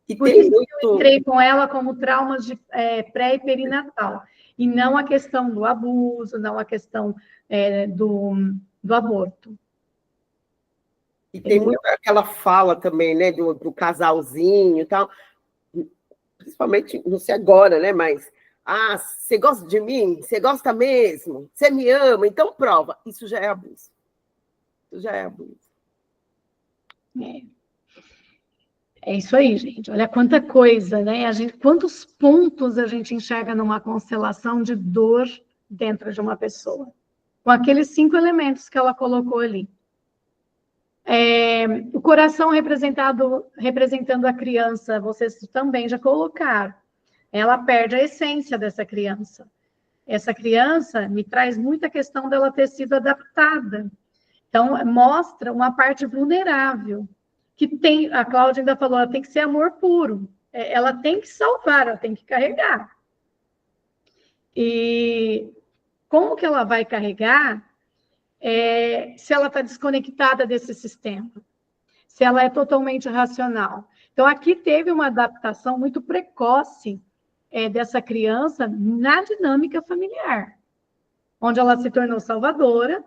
E por isso que eu entrei com ela como traumas de pré e perinatal. E não a questão do abuso, não a questão do aborto. E tem muito aquela fala também, né, do casalzinho e tal, principalmente, não sei agora, né, mas, você gosta de mim? Você gosta mesmo? Você me ama? Então prova. Isso já é abuso. Isso já é abuso. É isso aí, gente. Olha quanta coisa, né? Quantos pontos a gente enxerga numa constelação de dor dentro de uma pessoa. Com aqueles 5 elementos que ela colocou ali. O coração representando a criança, vocês também já colocaram. Ela perde a essência dessa criança. Essa criança me traz muita questão dela ter sido adaptada. Então, mostra uma parte vulnerável. Que tem, a Cláudia ainda falou, ela tem que ser amor puro. Ela tem que salvar, ela tem que carregar. E como que ela vai carregar se ela está desconectada desse sistema? Se ela é totalmente racional? Então, aqui teve uma adaptação muito precoce dessa criança na dinâmica familiar, onde ela se tornou salvadora,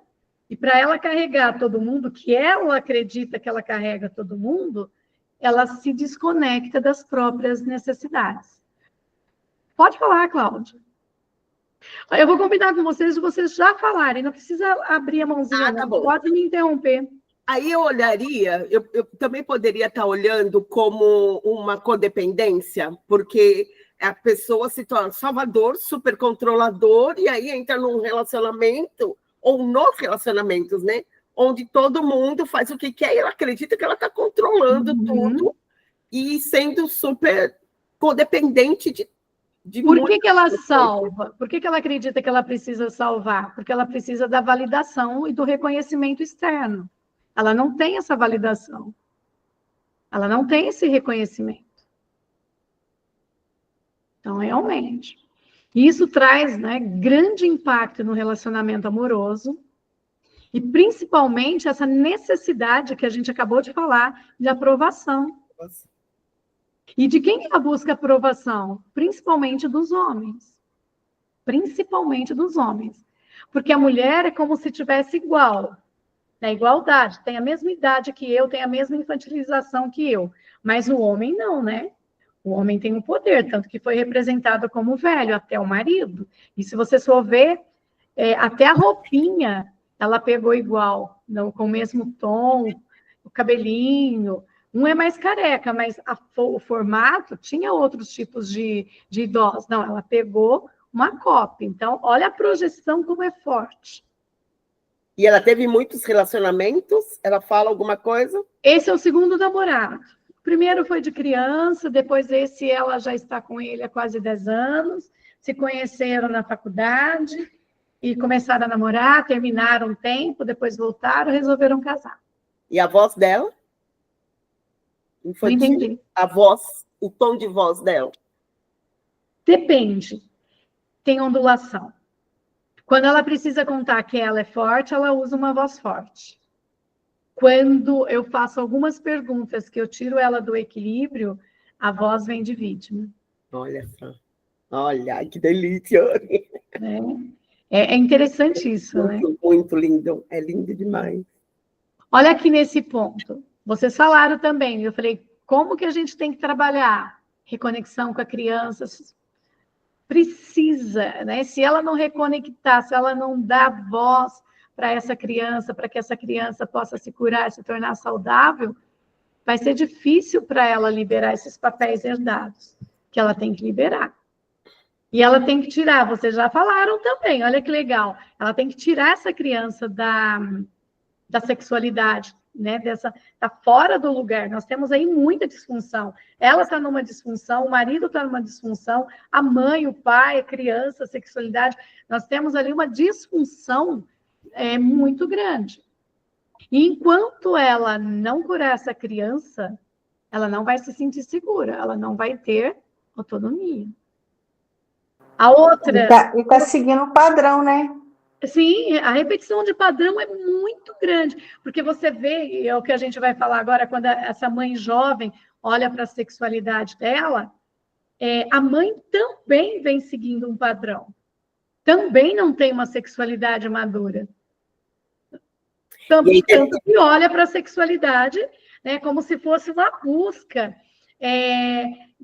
e para ela carregar todo mundo, que ela acredita que ela carrega todo mundo, ela se desconecta das próprias necessidades. Pode falar, Cláudia. Eu vou combinar com vocês de vocês já falarem, não precisa abrir a mãozinha, tá não. bom. Pode me interromper. Aí eu olharia, eu também poderia estar olhando como uma codependência, porque a pessoa se torna salvador, super controlador, e aí entra num relacionamento, ou nos relacionamentos, né? Onde todo mundo faz o que quer e ela acredita que ela está controlando tudo e sendo super codependente de Por que ela salva? Por que ela acredita que ela precisa salvar? Porque ela precisa da validação e do reconhecimento externo. Ela não tem essa validação. Ela não tem esse reconhecimento. Então, realmente. Isso traz, né, grande impacto no relacionamento amoroso e, principalmente, essa necessidade que a gente acabou de falar de aprovação. E de quem ela busca aprovação? Principalmente dos homens. Principalmente dos homens. Porque a mulher é como se tivesse igual. Na igualdade, tem a mesma idade que eu, tem a mesma infantilização que eu. Mas o homem não, né? O homem tem um poder, tanto que foi representado como velho, até o marido. E se você for ver, até a roupinha, ela pegou igual, não, com o mesmo tom, o cabelinho. Um é mais careca, mas o formato tinha outros tipos de idosos. Não, ela pegou uma cópia. Então, olha a projeção como é forte. E ela teve muitos relacionamentos? Ela fala alguma coisa? Esse é o segundo namorado. O primeiro foi de criança, depois esse ela já está com ele há quase 10 anos. Se conheceram na faculdade e começaram a namorar, terminaram um tempo, depois voltaram, resolveram casar. E a voz dela? Não infantil? entendi. A voz, o tom de voz dela. Depende. Tem ondulação. Quando ela precisa contar que ela é forte, ela usa uma voz forte. Quando eu faço algumas perguntas que eu tiro ela do equilíbrio, a voz vem de vítima. Olha só. Olha, que delícia. É interessante isso, né? Muito, muito lindo. É lindo demais. Olha aqui nesse ponto. Vocês falaram também, eu falei, como que a gente tem que trabalhar? Reconexão com a criança. Precisa, né? Se ela não reconectar, se ela não dar voz para essa criança, para que essa criança possa se curar, se tornar saudável, vai ser difícil para ela liberar esses papéis herdados, que ela tem que liberar. E ela tem que tirar, vocês já falaram também, olha que legal, ela tem que tirar essa criança da sexualidade, né? Tá fora do lugar. Nós temos aí muita disfunção. Ela está numa disfunção, o marido está numa disfunção, a mãe, o pai, a criança, a sexualidade. Nós temos ali uma disfunção muito grande. E enquanto ela não curar essa criança, ela não vai se sentir segura, ela não vai ter autonomia. A outra... E tá seguindo o padrão, né? Sim, a repetição de padrão é muito grande, porque você vê, e é o que a gente vai falar agora, quando essa mãe jovem olha para a sexualidade dela, a mãe também vem seguindo um padrão, também não tem uma sexualidade madura. Tanto que olha para a sexualidade, né, como se fosse uma busca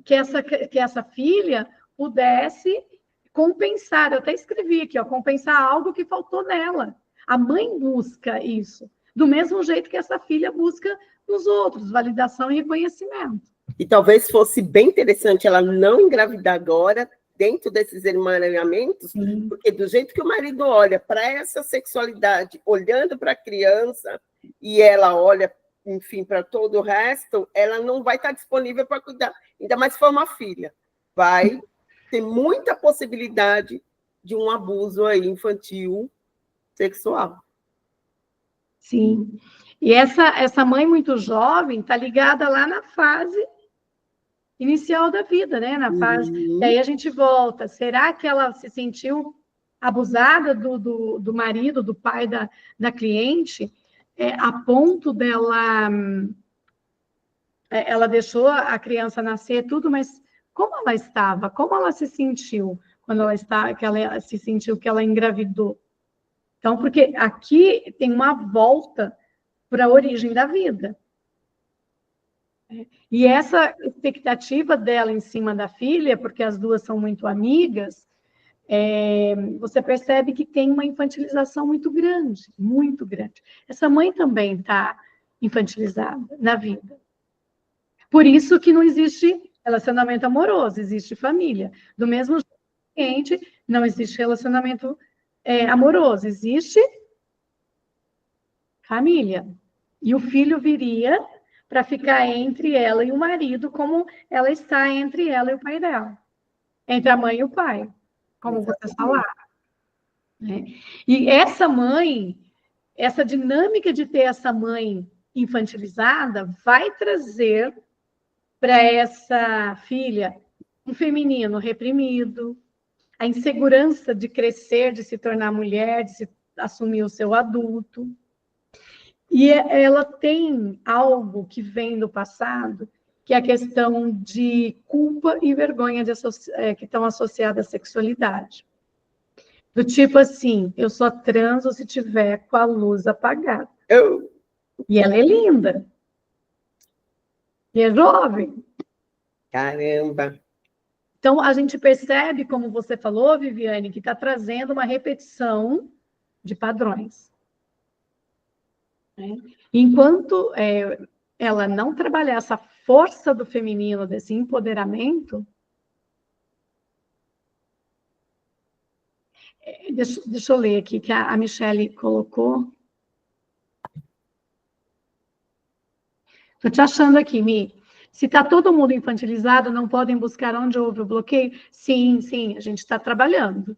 que essa filha pudesse compensar. Eu até escrevi aqui, compensar algo que faltou nela. A mãe busca isso, do mesmo jeito que essa filha busca nos outros, validação e reconhecimento. E talvez fosse bem interessante ela não engravidar agora, dentro desses emaranhamentos, porque do jeito que o marido olha para essa sexualidade, olhando para a criança, e ela olha, enfim, para todo o resto, ela não vai estar disponível para cuidar, ainda mais se for uma filha. Vai ter muita possibilidade de um abuso aí infantil sexual. Sim. E essa mãe muito jovem está ligada lá na fase inicial da vida, né? Na fase. E aí a gente volta. Será que ela se sentiu abusada do marido, do pai da cliente, a ponto dela... ela deixou a criança nascer, tudo, mas como ela estava? Como ela se sentiu quando ela se sentiu que ela engravidou? Então, porque aqui tem uma volta para a origem da vida. E essa expectativa dela em cima da filha, porque as duas são muito amigas, você percebe que tem uma infantilização muito grande, muito grande. Essa mãe também está infantilizada na vida. Por isso que não existe relacionamento amoroso, existe família. Do mesmo jeito, não existe relacionamento amoroso, existe família. E o filho viria para ficar entre ela e o marido, como ela está entre ela e o pai dela. Entre a mãe e o pai, como vocês falaram. E essa mãe, essa dinâmica de ter essa mãe infantilizada, vai trazer para essa filha um feminino reprimido, a insegurança de crescer, de se tornar mulher, de assumir o seu adulto. E ela tem algo que vem do passado, que é a questão de culpa e vergonha que estão associadas à sexualidade. Do tipo assim, eu só transo se tiver com a luz apagada. E ela é linda. E é jovem. Caramba! Então, a gente percebe, como você falou, Viviane, que está trazendo uma repetição de padrões. Enquanto ela não trabalhar essa força do feminino, desse empoderamento... Deixa eu ler aqui, que a Michele colocou. Estou te achando aqui, Mi. Se está todo mundo infantilizado, não podem buscar onde houve o bloqueio? Sim, sim, a gente está trabalhando.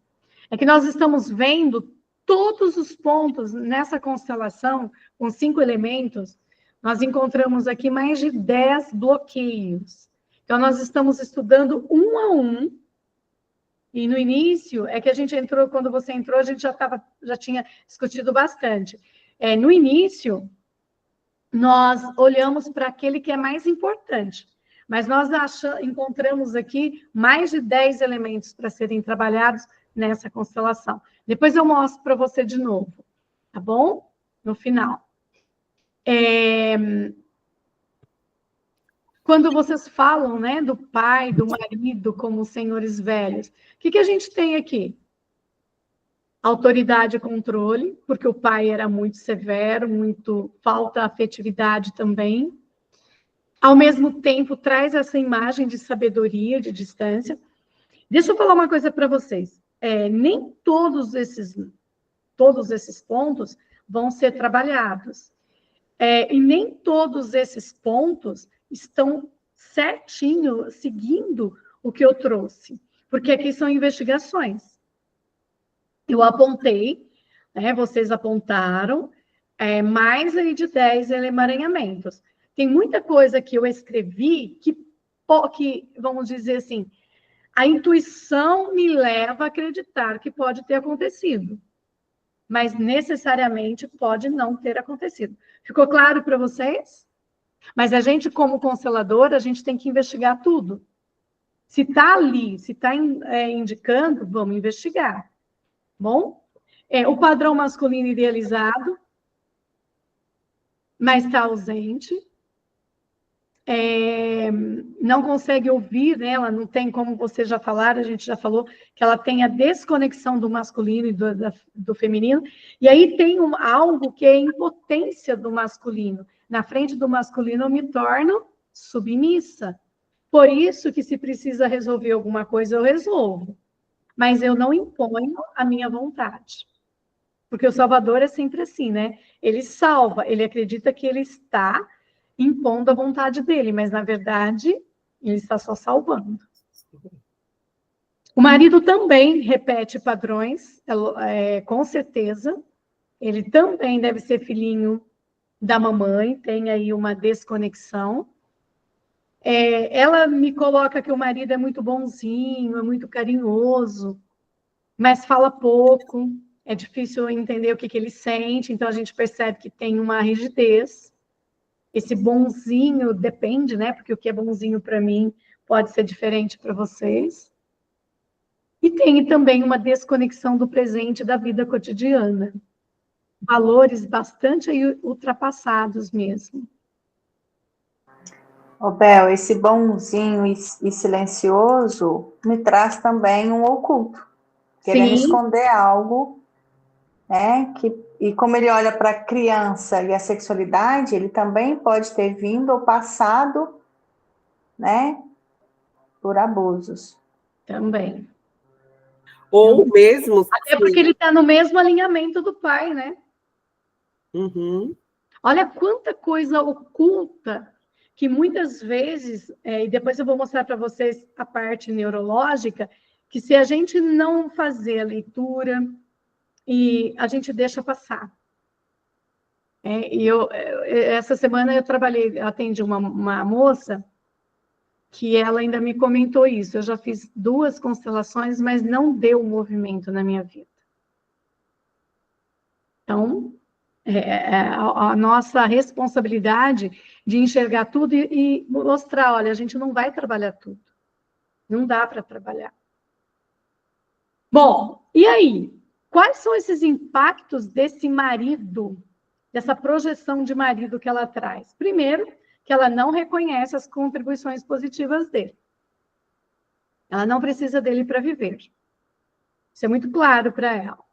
É que nós estamos vendo todos os pontos nessa constelação, com 5 elementos, nós encontramos aqui mais de 10 bloqueios. Então, nós estamos estudando um a um. E no início, é que a gente entrou, quando você entrou, a gente já tinha discutido bastante. No início, nós olhamos para aquele que é mais importante. Mas nós encontramos aqui mais de 10 elementos para serem trabalhados nessa constelação. Depois eu mostro para você de novo, tá bom? No final. Quando vocês falam, né, do pai, do marido como senhores velhos, o que a gente tem aqui? Autoridade e controle, porque o pai era muito severo, falta afetividade também. Ao mesmo tempo, traz essa imagem de sabedoria, de distância. Deixa eu falar uma coisa para vocês. Nem todos esses pontos vão ser trabalhados. E nem todos esses pontos estão certinho, seguindo o que eu trouxe. Porque aqui são investigações. Eu apontei, vocês apontaram, mais aí de 10 emaranhamentos. Tem muita coisa que eu escrevi que, vamos dizer assim, a intuição me leva a acreditar que pode ter acontecido. Mas necessariamente pode não ter acontecido. Ficou claro para vocês? Mas a gente, como constelador, a gente tem que investigar tudo. Se está ali, se está indicando, vamos investigar. Bom? O padrão masculino idealizado, mas está ausente. Não consegue ouvir, né? Ela não tem, como vocês já falaram, a gente já falou, que ela tem a desconexão do masculino e do feminino, e aí tem algo que é a impotência do masculino. Na frente do masculino eu me torno submissa. Por isso que se precisa resolver alguma coisa, eu resolvo. Mas eu não imponho a minha vontade. Porque o Salvador é sempre assim, né? Ele salva, ele acredita que ele está impondo a vontade dele, mas, na verdade, ele está só salvando. O marido também repete padrões, com certeza. Ele também deve ser filhinho da mamãe, tem aí uma desconexão. Ela me coloca que o marido é muito bonzinho, é muito carinhoso, mas fala pouco, é difícil entender o que ele sente, então a gente percebe que tem uma rigidez. Esse bonzinho depende, né? Porque o que é bonzinho para mim pode ser diferente para vocês. E tem também uma desconexão do presente da vida cotidiana. Valores bastante ultrapassados mesmo. Bel, esse bonzinho e silencioso me traz também um oculto. Querendo esconder algo, né? E como ele olha para a criança e a sexualidade, ele também pode ter vindo ou passado, né, por abusos. Também. Ou mesmo... Até porque ele está no mesmo alinhamento do pai, né? Uhum. Olha quanta coisa oculta que muitas vezes, e depois eu vou mostrar para vocês a parte neurológica, que se a gente não fazer a leitura... e a gente deixa passar. Essa semana eu atendi uma moça que ela ainda me comentou isso. Eu já fiz 2 constelações, mas não deu movimento na minha vida. Então, a nossa responsabilidade de enxergar tudo e mostrar, olha, a gente não vai trabalhar tudo. Não dá para trabalhar. Bom, e aí? Quais são esses impactos desse marido, dessa projeção de marido que ela traz? Primeiro, que ela não reconhece as contribuições positivas dele. Ela não precisa dele para viver. Isso é muito claro para ela.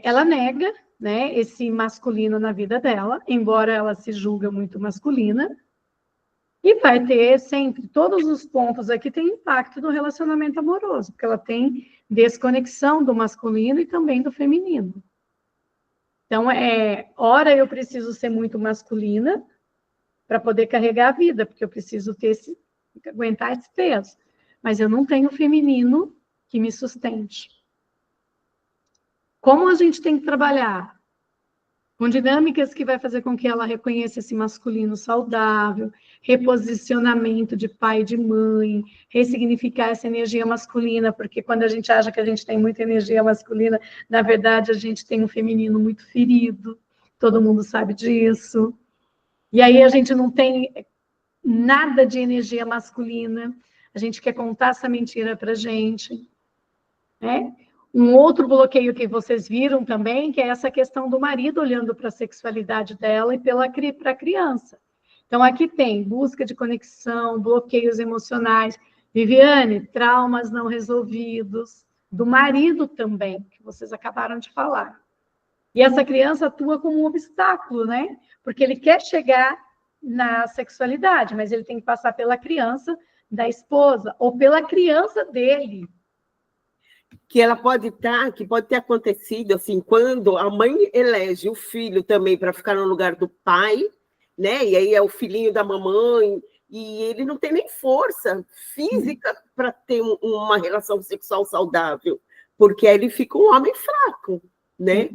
Ela nega, né, esse masculino na vida dela, embora ela se julgue muito masculina, e vai ter sempre, todos os pontos aqui têm impacto no relacionamento amoroso, porque ela tem desconexão do masculino e também do feminino. Então, ora eu preciso ser muito masculina para poder carregar a vida, porque eu preciso aguentar esse peso. Mas eu não tenho feminino que me sustente. Como a gente tem que trabalhar? com dinâmicas que vai fazer com que ela reconheça esse masculino saudável, reposicionamento de pai e de mãe, ressignificar essa energia masculina, porque quando a gente acha que a gente tem muita energia masculina, na verdade a gente tem um feminino muito ferido, todo mundo sabe disso. E aí a gente não tem nada de energia masculina, a gente quer contar essa mentira para a gente, né? Um outro bloqueio que vocês viram também, que é essa questão do marido olhando para a sexualidade dela e para a criança. Então, aqui tem busca de conexão, bloqueios emocionais. Viviane, traumas não resolvidos, do marido também, que vocês acabaram de falar. E essa criança atua como um obstáculo, né? Porque ele quer chegar na sexualidade, mas ele tem que passar pela criança da esposa, ou pela criança dele. Que ela pode que pode ter acontecido assim, quando a mãe elege o filho também para ficar no lugar do pai, né? E aí é o filhinho da mamãe, e ele não tem nem força física para ter uma relação sexual saudável, porque aí ele fica um homem fraco, né?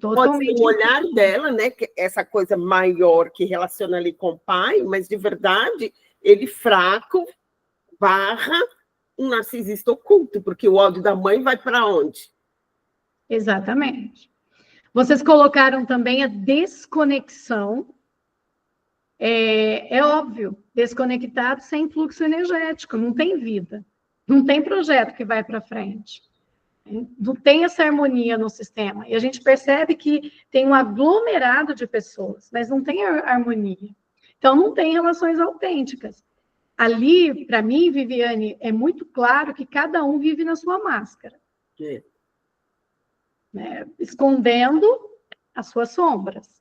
Pode ser o olhar dela, né? Essa coisa maior que relaciona ali com o pai, mas de verdade ele fraco barra um narcisista oculto, porque o ódio da mãe vai para onde? Exatamente. Vocês colocaram também a desconexão. É óbvio, desconectado sem fluxo energético, não tem vida, não tem projeto que vai para frente, não tem essa harmonia no sistema. E a gente percebe que tem um aglomerado de pessoas, mas não tem harmonia. Então, não tem relações autênticas. Ali, para mim, Viviane, é muito claro que cada um vive na sua máscara. Né? Escondendo as suas sombras.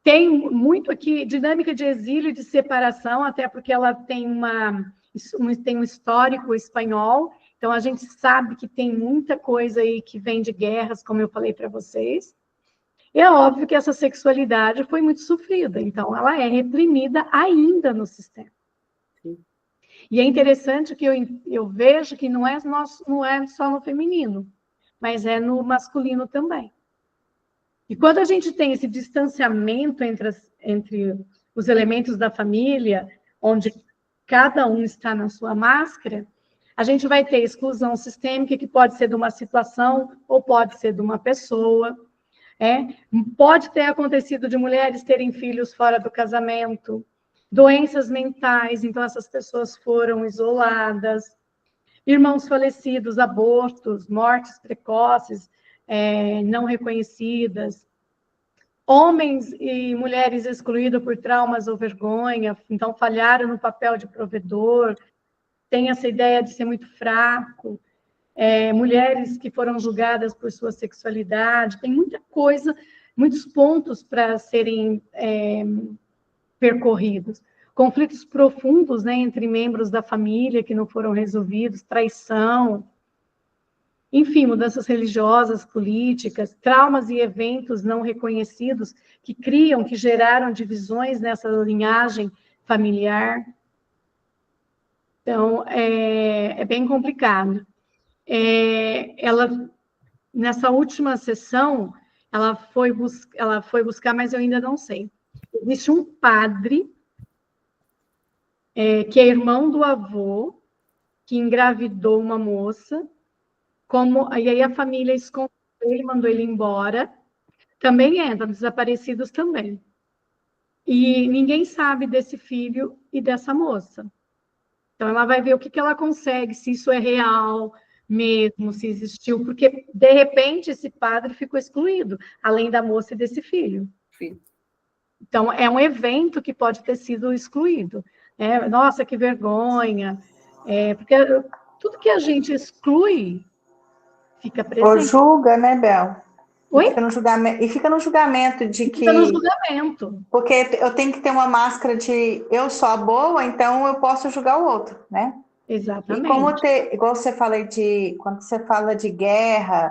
Tem muito aqui dinâmica de exílio e de separação, até porque ela tem um histórico espanhol, então a gente sabe que tem muita coisa aí que vem de guerras, como eu falei para vocês. E é óbvio que essa sexualidade foi muito sofrida, então ela é reprimida ainda no sistema. E é interessante que eu vejo que não é só no feminino, mas é no masculino também. E quando a gente tem esse distanciamento entre os elementos da família, onde cada um está na sua máscara, a gente vai ter exclusão sistêmica, que pode ser de uma situação ou pode ser de uma pessoa. Pode ter acontecido de mulheres terem filhos fora do casamento, doenças mentais, então essas pessoas foram isoladas, irmãos falecidos, abortos, mortes precoces, não reconhecidas, homens e mulheres excluídos por traumas ou vergonha, então falharam no papel de provedor, tem essa ideia de ser muito fraco, mulheres que foram julgadas por sua sexualidade, tem muita coisa, muitos pontos para serem percorridos. Conflitos profundos, né, entre membros da família que não foram resolvidos, traição, enfim, mudanças religiosas, políticas, traumas e eventos não reconhecidos que geraram divisões nessa linhagem familiar. Então, é bem complicado. Nessa última sessão, ela foi buscar, mas eu ainda não sei. Existe um padre que é irmão do avô, que engravidou uma moça, e aí a família escondeu ele, mandou ele embora, também entra, desaparecidos também. E ninguém sabe desse filho e dessa moça. Então, ela vai ver o que ela consegue, se isso é real mesmo, se existiu, porque, de repente, esse padre ficou excluído, além da moça e desse filho. Sim. Então, é um evento que pode ter sido excluído. Nossa, que vergonha. Porque tudo que a gente exclui fica presente. Ou julga, né, Bel? Oi? Fica no julgamento de que... Fica no julgamento. Porque eu tenho que ter uma máscara de eu sou a boa, então eu posso julgar o outro, né? Exatamente. E igual você fala quando você fala de guerra,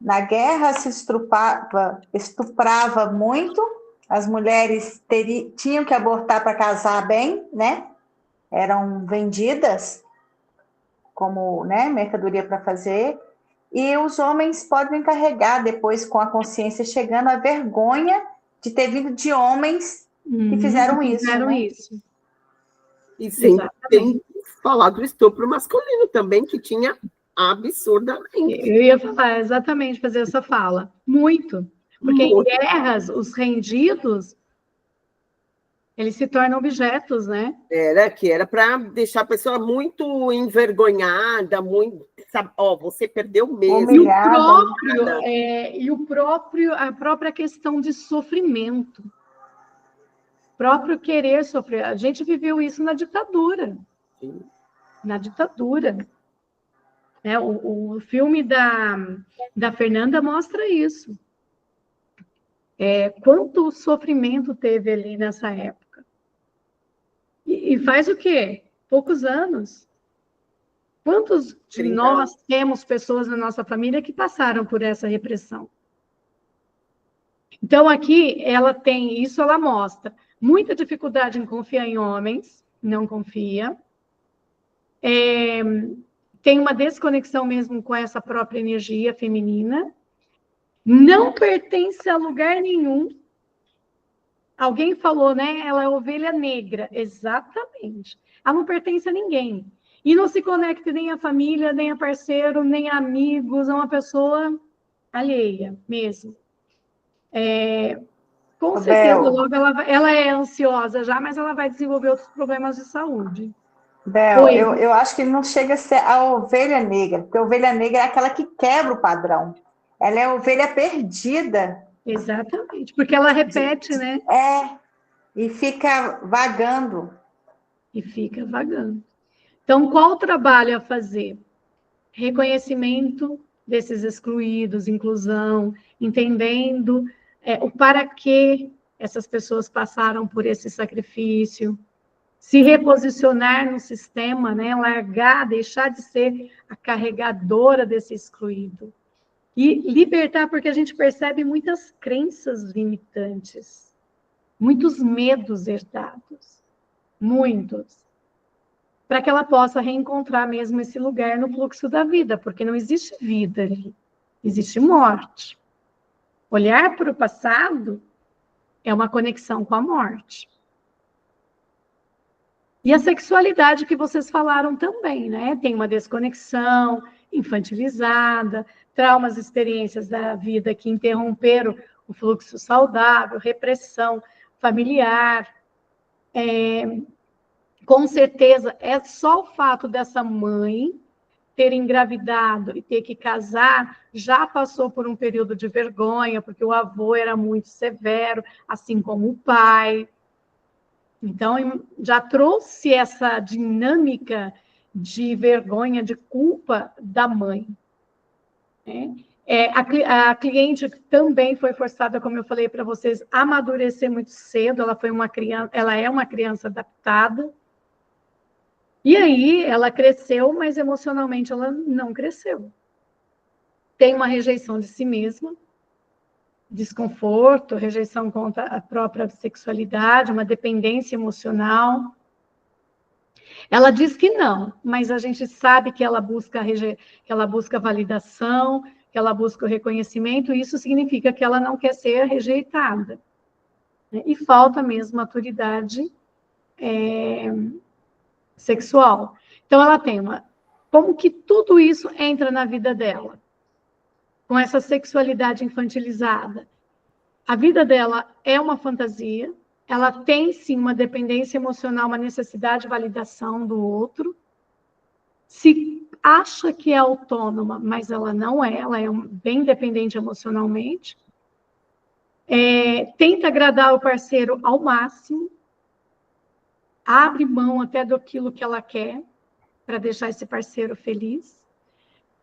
na guerra se estuprava muito, as mulheres tinham que abortar para casar bem, né? Eram vendidas como, né, mercadoria para fazer. E os homens podem carregar depois, com a consciência chegando, a vergonha de ter vindo de homens que fizeram isso, né? Isso. E sem falar do estupro masculino também, que tinha absurdamente. Eu ia falar exatamente, fazer essa fala. Muito. Porque em guerras, os rendidos, eles se tornam objetos, né? Era para deixar a pessoa muito envergonhada, muito, sabe, você perdeu mesmo. E a própria questão de sofrimento. Próprio querer sofrer. A gente viveu isso na ditadura. Sim. Na ditadura. O filme da Fernanda mostra isso. Quanto sofrimento teve ali nessa época. E faz o quê? Poucos anos. Quantos de nós temos pessoas na nossa família que passaram por essa repressão? Então, aqui, ela mostra muita dificuldade em confiar em homens, não confia. Tem uma desconexão mesmo com essa própria energia feminina. Não pertence a lugar nenhum. Alguém falou, né? Ela é ovelha negra. Exatamente. Ela não pertence a ninguém. E não se conecta nem à família, nem a parceiro, nem a amigos, é uma pessoa alheia mesmo. Com certeza, logo ela é ansiosa já, mas ela vai desenvolver outros problemas de saúde. Bel, eu acho que não chega a ser a ovelha negra, porque a ovelha negra é aquela que quebra o padrão. Ela é a ovelha perdida. Exatamente, porque ela repete, né? E fica vagando. Então, qual o trabalho a fazer? Reconhecimento desses excluídos, inclusão, entendendo o para que essas pessoas passaram por esse sacrifício, se reposicionar no sistema, né? Largar, deixar de ser a carregadora desse excluído. E libertar, porque a gente percebe muitas crenças limitantes, muitos medos herdados, muitos, para que ela possa reencontrar mesmo esse lugar no fluxo da vida, porque não existe vida ali, existe morte. Olhar para o passado é uma conexão com a morte. E a sexualidade que vocês falaram também, né? Tem uma desconexão infantilizada, traumas, experiências da vida que interromperam o fluxo saudável, repressão familiar. Com certeza, é só o fato dessa mãe ter engravidado e ter que casar, já passou por um período de vergonha, porque o avô era muito severo, assim como o pai. Então, já trouxe essa dinâmica de vergonha, de culpa da mãe. A cliente também foi forçada, como eu falei para vocês, a amadurecer muito cedo. Ela é uma criança adaptada. E aí, ela cresceu, mas emocionalmente ela não cresceu. Tem uma rejeição de si mesma, desconforto, rejeição contra a própria sexualidade, uma dependência emocional. Ela diz que não, mas a gente sabe que ela busca validação, que ela busca o reconhecimento, e isso significa que ela não quer ser rejeitada. E falta mesmo maturidade sexual. Então, ela tem como que tudo isso entra na vida dela? Com essa sexualidade infantilizada. A vida dela é uma fantasia, ela tem, sim, uma dependência emocional, uma necessidade de validação do outro, se acha que é autônoma, mas ela não é, ela é bem dependente emocionalmente, tenta agradar o parceiro ao máximo, abre mão até daquilo que ela quer, para deixar esse parceiro feliz.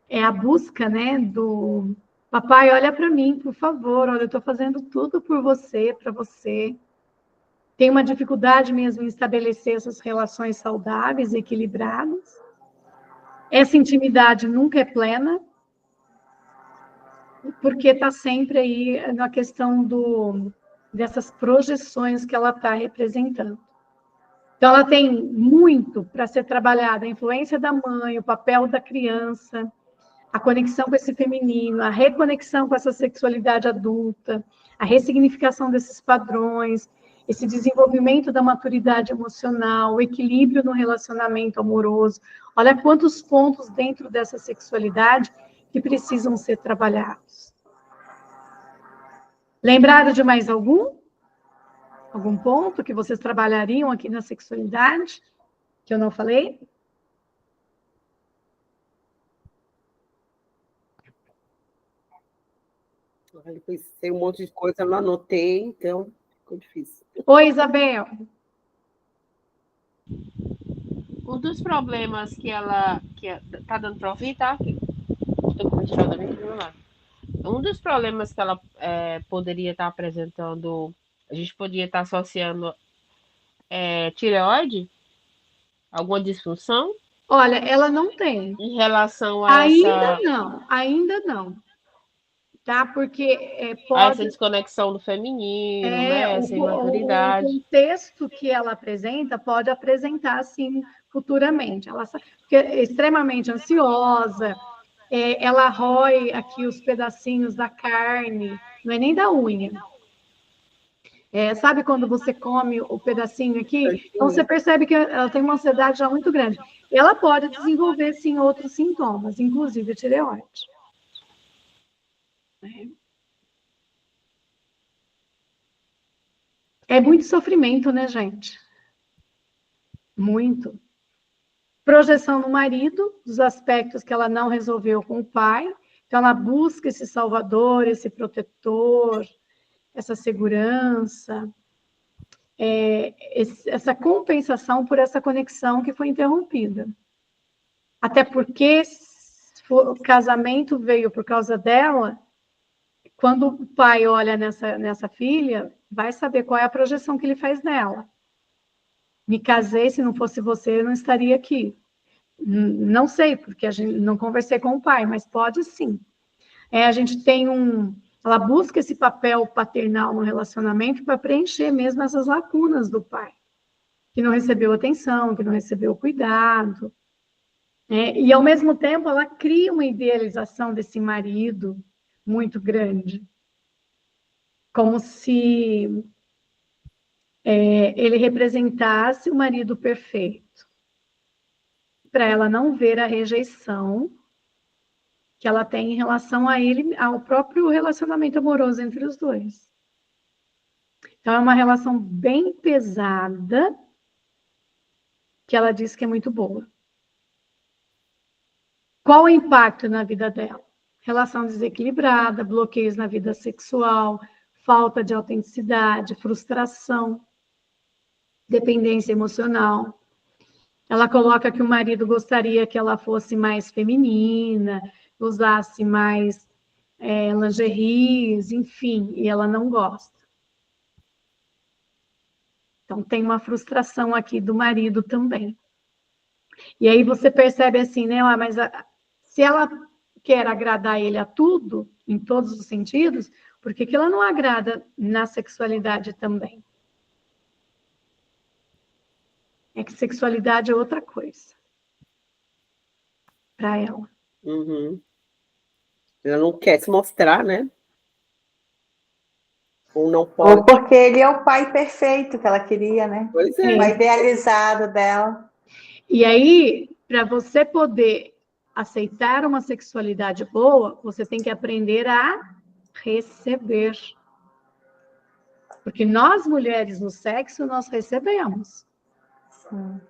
É a busca, né, do papai, olha para mim, por favor, olha, eu estou fazendo tudo por você, para você. Tem uma dificuldade mesmo em estabelecer essas relações saudáveis, equilibradas. Essa intimidade nunca é plena, porque está sempre aí na questão dessas projeções que ela está representando. Então, ela tem muito para ser trabalhada, a influência da mãe, o papel da criança, a conexão com esse feminino, a reconexão com essa sexualidade adulta, a ressignificação desses padrões, esse desenvolvimento da maturidade emocional, o equilíbrio no relacionamento amoroso. Olha quantos pontos dentro dessa sexualidade que precisam ser trabalhados. Lembraram de mais algum? Algum ponto que vocês trabalhariam aqui na sexualidade, que eu não falei? Ai, pensei um monte de coisa, eu não anotei, então ficou difícil. Oi, Isabel. Um dos problemas que ela... tá dando para ouvir, tá? Estou com o ventilador aqui do meu lado. Um dos problemas que ela poderia estar apresentando, a gente poderia estar associando tireoide? Alguma disfunção? Olha, ela não tem. Em relação a Ainda não. Tá? Porque pode... essa desconexão do feminino, né? Essa imaturidade. O contexto que ela apresenta pode apresentar, sim, futuramente. Porque é extremamente ansiosa, ela rói aqui os pedacinhos da carne, não é nem da unha. Sabe quando você come o pedacinho aqui? Então, você percebe que ela tem uma ansiedade já muito grande. Ela pode desenvolver, sim, outros sintomas, inclusive a tireoide. É muito sofrimento, né, gente? Muito. Projeção no marido, dos aspectos que ela não resolveu com o pai. Então, ela busca esse salvador, esse protetor, essa segurança, essa compensação por essa conexão que foi interrompida. Até porque o casamento veio por causa dela, quando o pai olha nessa filha, vai saber qual é a projeção que ele faz nela. Me casei, se não fosse você, eu não estaria aqui. Não sei, porque a gente não conversei com o pai, mas pode sim. A gente tem ela busca esse papel paternal no relacionamento para preencher mesmo essas lacunas do pai, que não recebeu atenção, que não recebeu cuidado. E, ao mesmo tempo, ela cria uma idealização desse marido muito grande, como se ele representasse o marido perfeito, para ela não ver a rejeição que ela tem em relação a ele, ao próprio relacionamento amoroso entre os dois. Então, é uma relação bem pesada, que ela diz que é muito boa. Qual o impacto na vida dela? Relação desequilibrada, bloqueios na vida sexual, falta de autenticidade, frustração, dependência emocional. Ela coloca que o marido gostaria que ela fosse mais feminina, usasse mais lingeries, enfim, e ela não gosta. Então, tem uma frustração aqui do marido também. E aí você percebe assim, né? Mas se ela quer agradar ele a tudo, em todos os sentidos, por que ela não agrada na sexualidade também? É que sexualidade é outra coisa para ela. Uhum. Ela não quer se mostrar, né? Ou não pode. Ou porque ele é o pai perfeito que ela queria, né? Pois é. O pai idealizado dela. E aí, para você poder aceitar uma sexualidade boa, você tem que aprender a receber. Porque nós, mulheres, no sexo, nós recebemos. Sim.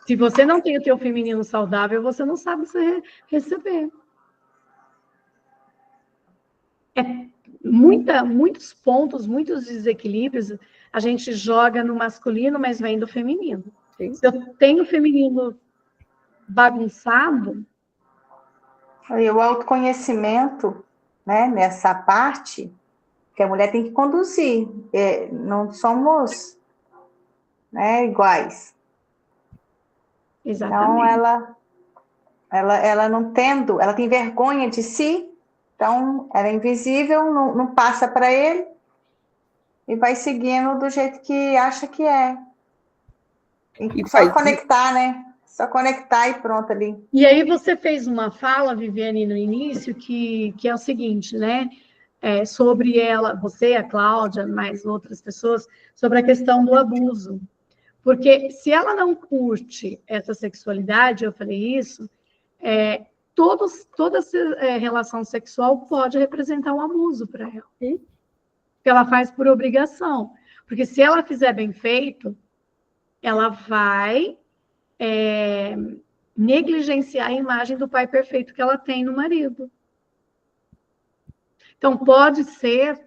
Se você não tem o teu feminino saudável, você não sabe receber. Muitos pontos, muitos desequilíbrios, a gente joga no masculino, mas vem do feminino. Sim. Se eu tenho o feminino bagunçado... E o autoconhecimento, né, nessa parte, que a mulher tem que conduzir. Não somos, né, iguais. Exatamente. Então, ela não tendo, ela tem vergonha de si, então ela é invisível, não passa para ele e vai seguindo do jeito que acha que é. E só conectar, né? Só conectar e pronto ali. E aí você fez uma fala, Viviane, no início, que é o seguinte, né? Sobre ela, você, a Cláudia, mais outras pessoas, sobre a questão do abuso. Porque se ela não curte essa sexualidade, eu falei isso, toda relação sexual pode representar um abuso para ela. Porque ela faz por obrigação. Porque se ela fizer bem feito, ela vai negligenciar a imagem do pai perfeito que ela tem no marido. Então, pode ser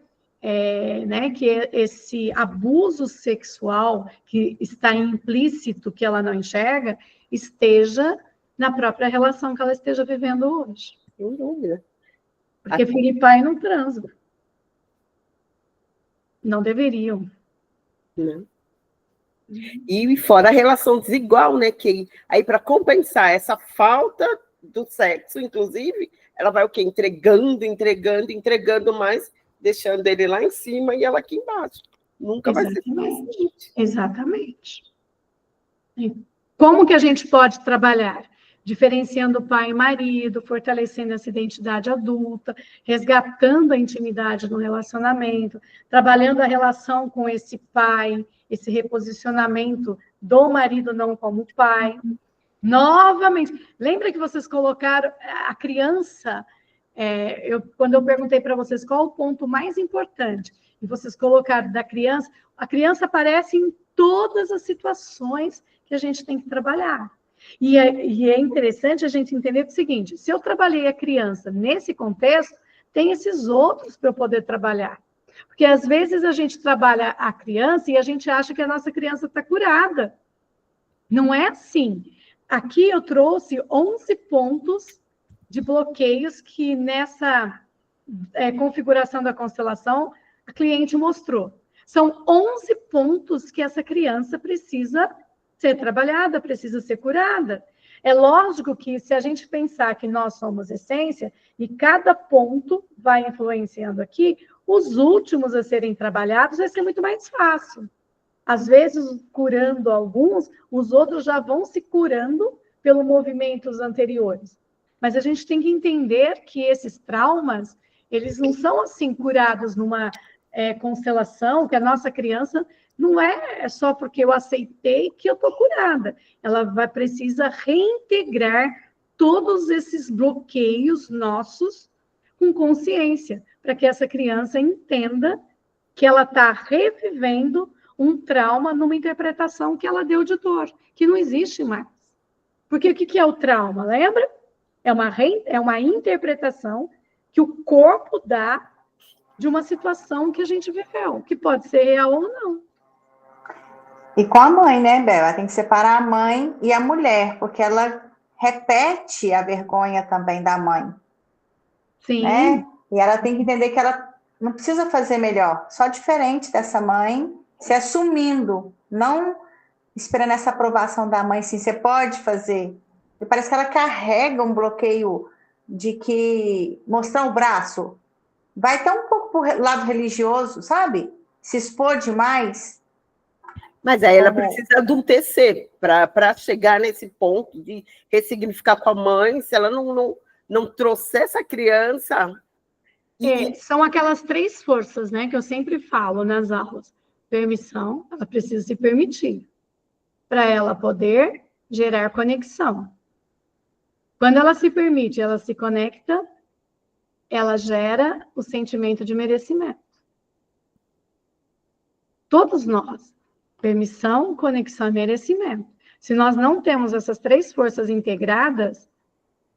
né, que esse abuso sexual que está implícito, que ela não enxerga, esteja na própria relação que ela esteja vivendo hoje. Sem dúvida. Porque filho e pai não transam. Não deveriam. Não. E fora a relação desigual, né? Que aí, para compensar essa falta do sexo, inclusive, ela vai o quê? Entregando mais, deixando ele lá em cima e ela aqui embaixo. Nunca vai ser suficiente. Exatamente. Como que a gente pode trabalhar? Diferenciando pai e marido, fortalecendo essa identidade adulta, resgatando a intimidade no relacionamento, trabalhando a relação com esse pai, esse reposicionamento do marido não como pai. Novamente, lembra que vocês colocaram a criança, quando eu perguntei para vocês qual o ponto mais importante, e vocês colocaram da criança, a criança aparece em todas as situações que a gente tem que trabalhar. E é interessante a gente entender o seguinte, se eu trabalhei a criança nesse contexto, tem esses outros para eu poder trabalhar. Porque às vezes a gente trabalha a criança e a gente acha que a nossa criança está curada. Não é assim. Aqui eu trouxe 11 pontos de bloqueios que nessa configuração da constelação a cliente mostrou. São 11 pontos que essa criança precisa ser trabalhada, precisa ser curada. É lógico que se a gente pensar que nós somos essência e cada ponto vai influenciando aqui, os últimos a serem trabalhados vai ser muito mais fácil. Às vezes, curando alguns, os outros já vão se curando pelos movimentos anteriores. Mas a gente tem que entender que esses traumas, eles não são assim curados numa constelação, que a nossa criança não é só porque eu aceitei que eu estou curada. Ela precisa reintegrar todos esses bloqueios nossos com consciência, para que essa criança entenda que ela está revivendo um trauma numa interpretação que ela deu de dor, que não existe mais. Porque o que é o trauma? Lembra? É uma interpretação que o corpo dá de uma situação que a gente viveu, que pode ser real ou não. E com a mãe, né, Bela? Tem que separar a mãe e a mulher, porque ela repete a vergonha também da mãe. Sim. Né? E ela tem que entender que ela não precisa fazer melhor, só diferente dessa mãe, se assumindo, não esperando essa aprovação da mãe, sim, você pode fazer. E parece que ela carrega um bloqueio de que mostrar o braço vai até um pouco para o lado religioso, sabe? Se expor demais. Mas aí ela precisa adultecer para chegar nesse ponto de ressignificar com a mãe, se ela não trouxer essa criança. São aquelas 3 forças, né, que eu sempre falo nas aulas. Permissão, ela precisa se permitir, para ela poder gerar conexão. Quando ela se permite, ela se conecta, ela gera o sentimento de merecimento. Todos nós. Permissão, conexão e merecimento. Se nós não temos essas 3 forças integradas,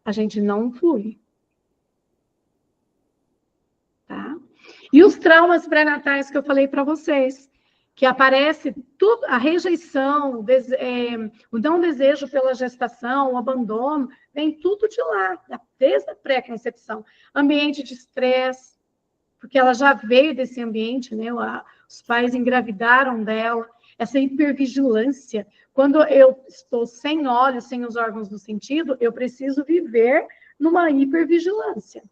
a gente não flui. Tá? E os traumas pré-natais que eu falei para vocês, que aparece tudo, a rejeição, o não desejo pela gestação, o abandono, vem tudo de lá, desde a pré-concepção. Ambiente de estresse, porque ela já veio desse ambiente, né? Os pais engravidaram dela, essa hipervigilância. Quando eu estou sem olhos, sem os órgãos do sentido, eu preciso viver numa hipervigilância.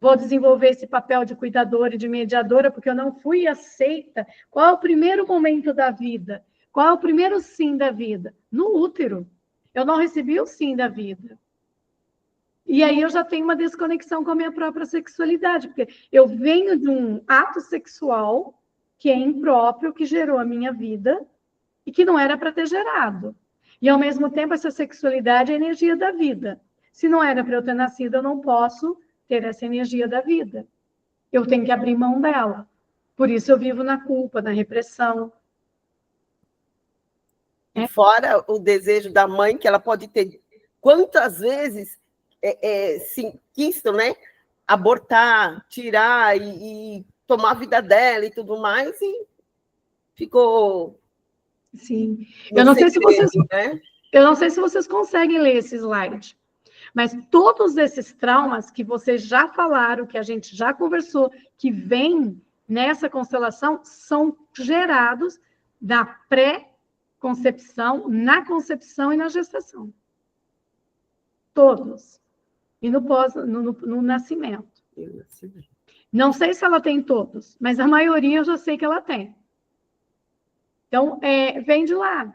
Vou desenvolver esse papel de cuidadora e de mediadora, porque eu não fui aceita. Qual é o primeiro momento da vida? Qual é o primeiro sim da vida? No útero. Eu não recebi o sim da vida. E aí eu já tenho uma desconexão com a minha própria sexualidade, porque eu venho de um ato sexual que é impróprio, que gerou a minha vida e que não era para ter gerado. E, ao mesmo tempo, essa sexualidade é a energia da vida. Se não era para eu ter nascido, eu não posso ter essa energia da vida. Eu tenho que abrir mão dela. Por isso eu vivo na culpa, na repressão. Fora o desejo da mãe, que ela pode ter quantas vezes se quis, né, abortar, tirar e tomar a vida dela e tudo mais, e ficou... Sim. Eu não sei se vocês... né? Eu não sei se vocês conseguem ler esse slide, mas todos esses traumas que vocês já falaram, que a gente já conversou, que vêm nessa constelação, são gerados da pré-concepção, na concepção e na gestação. Todos. E no nascimento. Não sei se ela tem todos, mas a maioria eu já sei que ela tem. Então, vem de lá.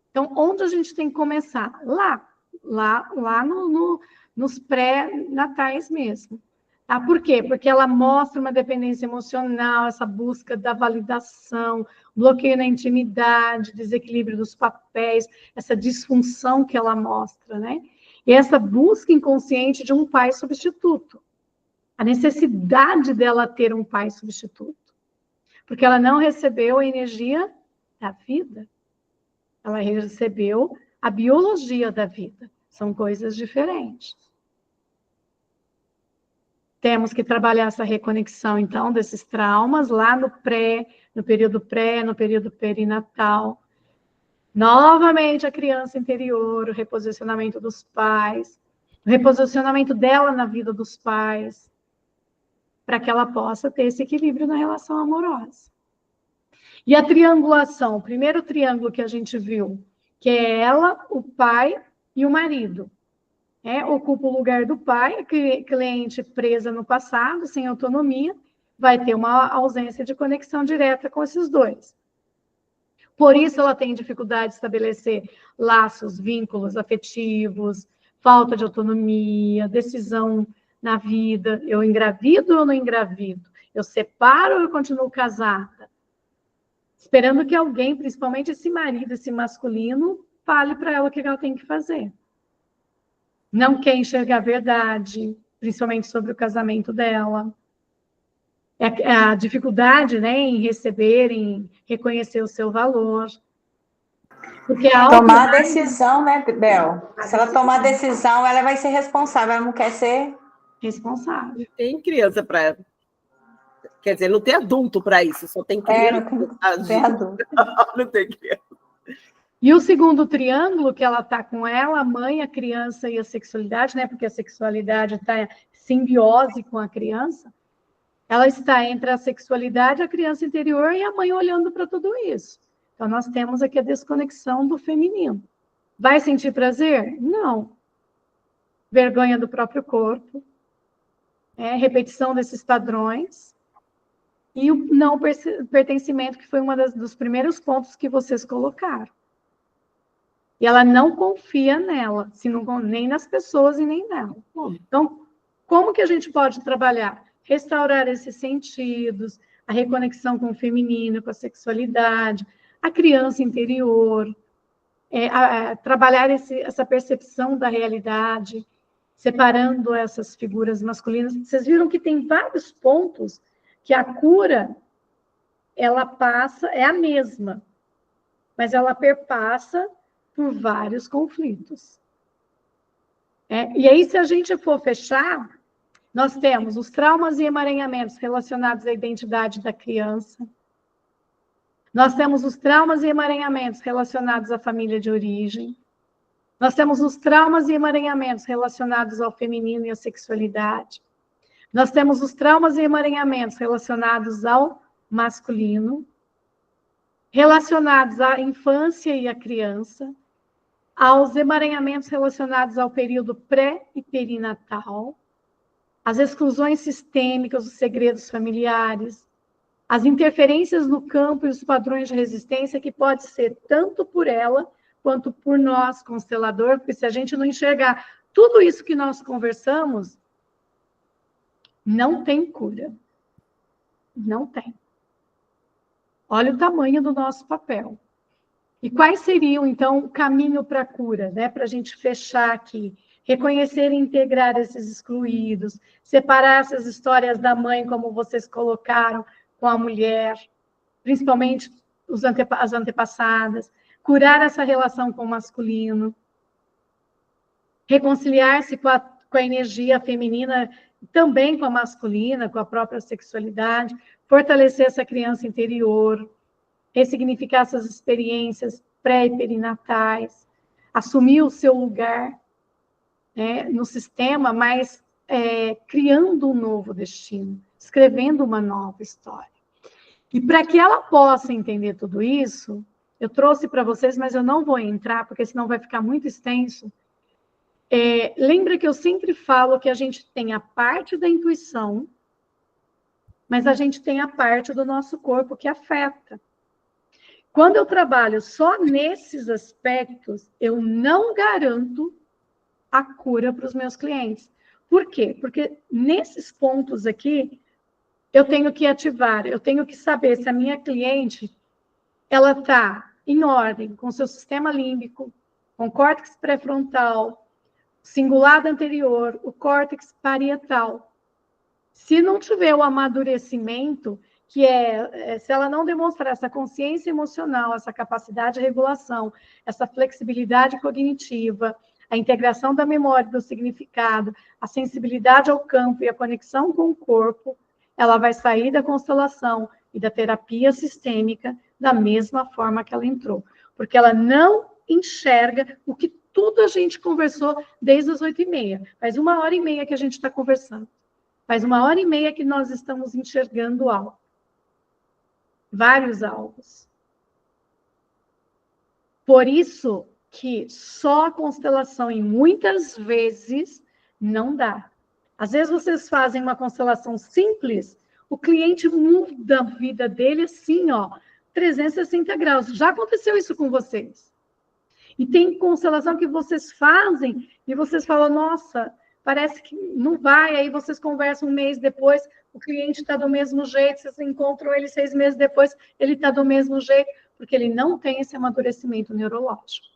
Então, onde a gente tem que começar? Lá nos pré-natais mesmo. Tá? Por quê? Porque ela mostra uma dependência emocional, essa busca da validação, bloqueio na intimidade, desequilíbrio dos papéis, essa disfunção que ela mostra, né? E essa busca inconsciente de um pai substituto. A necessidade dela ter um pai substituto. Porque ela não recebeu a energia da vida. Ela recebeu a biologia da vida. São coisas diferentes. Temos que trabalhar essa reconexão, então, desses traumas lá no período pré, no período perinatal. Novamente, a criança interior, o reposicionamento dos pais, o reposicionamento dela na vida dos pais, para que ela possa ter esse equilíbrio na relação amorosa. E a triangulação, o primeiro triângulo que a gente viu, que é ela, o pai e o marido. Ocupa o lugar do pai, cliente presa no passado, sem autonomia, vai ter uma ausência de conexão direta com esses dois. Por isso ela tem dificuldade de estabelecer laços, vínculos afetivos, falta de autonomia, decisão na vida. Eu engravido ou não engravido? Eu separo ou eu continuo casada? Esperando que alguém, principalmente esse marido, esse masculino, fale para ela o que ela tem que fazer. Não quer enxergar a verdade, principalmente sobre o casamento dela. A dificuldade, né, em receber, em reconhecer o seu valor. Porque tomar a decisão, né, Bel? Se ela tomar a decisão, ela vai ser responsável, ela não quer ser responsável. Tem criança para... Quer dizer, não tem adulto para isso, só tem criança. Não tem adulto. Não tem criança. E o segundo triângulo, que ela está com ela, a mãe, a criança e a sexualidade, né? Porque a sexualidade está em simbiose com a criança. Ela está entre a sexualidade, a criança interior e a mãe olhando para tudo isso. Então, nós temos aqui a desconexão do feminino. Vai sentir prazer? Não. Vergonha do próprio corpo. Repetição desses padrões. E o não pertencimento, que foi um dos primeiros pontos que vocês colocaram. E ela não confia nela, nem nas pessoas e nem nela. Então, como que a gente pode trabalhar? Restaurar esses sentidos, a reconexão com o feminino, com a sexualidade, a criança interior, trabalhar essa percepção da realidade, separando essas figuras masculinas. Vocês viram que tem vários pontos que a cura, ela passa, é a mesma, mas ela perpassa por vários conflitos. E aí, se a gente for fechar, nós temos os traumas e emaranhamentos relacionados à identidade da criança. Nós temos os traumas e emaranhamentos relacionados à família de origem. Nós temos os traumas e emaranhamentos relacionados ao feminino e à sexualidade. Nós temos os traumas e emaranhamentos relacionados ao masculino, relacionados à infância e à criança, aos emaranhamentos relacionados ao período pré e perinatal, as exclusões sistêmicas, os segredos familiares, as interferências no campo e os padrões de resistência, que pode ser tanto por ela quanto por nós, constelador, porque se a gente não enxergar tudo isso que nós conversamos, não tem cura. Não tem. Olha o tamanho do nosso papel. E quais seriam, então, o caminho para a cura, né? Para a gente fechar aqui. Reconhecer e integrar esses excluídos, separar essas histórias da mãe, como vocês colocaram, com a mulher, principalmente as antepassadas, curar essa relação com o masculino, reconciliar-se com a energia feminina, também com a masculina, com a própria sexualidade, fortalecer essa criança interior, ressignificar essas experiências pré e perinatais, assumir o seu lugar, né, no sistema, mas criando um novo destino, escrevendo uma nova história. E para que ela possa entender tudo isso, eu trouxe para vocês, mas eu não vou entrar, porque senão vai ficar muito extenso. Lembra que eu sempre falo que a gente tem a parte da intuição, mas a gente tem a parte do nosso corpo que afeta. Quando eu trabalho só nesses aspectos, eu não garanto a cura para os meus clientes. Por quê? Porque nesses pontos aqui, eu tenho que ativar, eu tenho que saber se a minha cliente ela está em ordem com o seu sistema límbico, com o córtex pré-frontal, cingulado anterior, o córtex parietal. Se não tiver o amadurecimento, que se ela não demonstrar essa consciência emocional, essa capacidade de regulação, essa flexibilidade cognitiva, a integração da memória e do significado, a sensibilidade ao campo e a conexão com o corpo, ela vai sair da constelação e da terapia sistêmica da mesma forma que ela entrou. Porque ela não enxerga o que tudo a gente conversou desde as 8h30. Faz 1h30 que a gente está conversando. Faz 1h30 que nós estamos enxergando algo. Vários alvos. Por isso que só a constelação, em muitas vezes, não dá. Às vezes vocês fazem uma constelação simples, o cliente muda a vida dele assim, ó, 360 graus. Já aconteceu isso com vocês. E tem constelação que vocês fazem e vocês falam, nossa, parece que não vai. Aí vocês conversam um mês depois, o cliente está do mesmo jeito, vocês encontram ele 6 meses depois, ele está do mesmo jeito, porque ele não tem esse amadurecimento neurológico.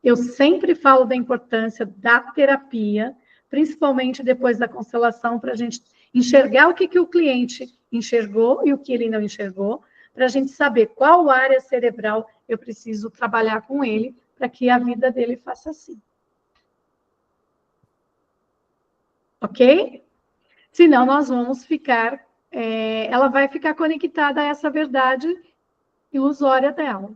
Eu sempre falo da importância da terapia, principalmente depois da constelação, para a gente enxergar o que o cliente enxergou e o que ele não enxergou, para a gente saber qual área cerebral eu preciso trabalhar com ele para que a vida dele faça assim. Ok? Senão nós vamos ficar... ela vai ficar conectada a essa verdade ilusória dela.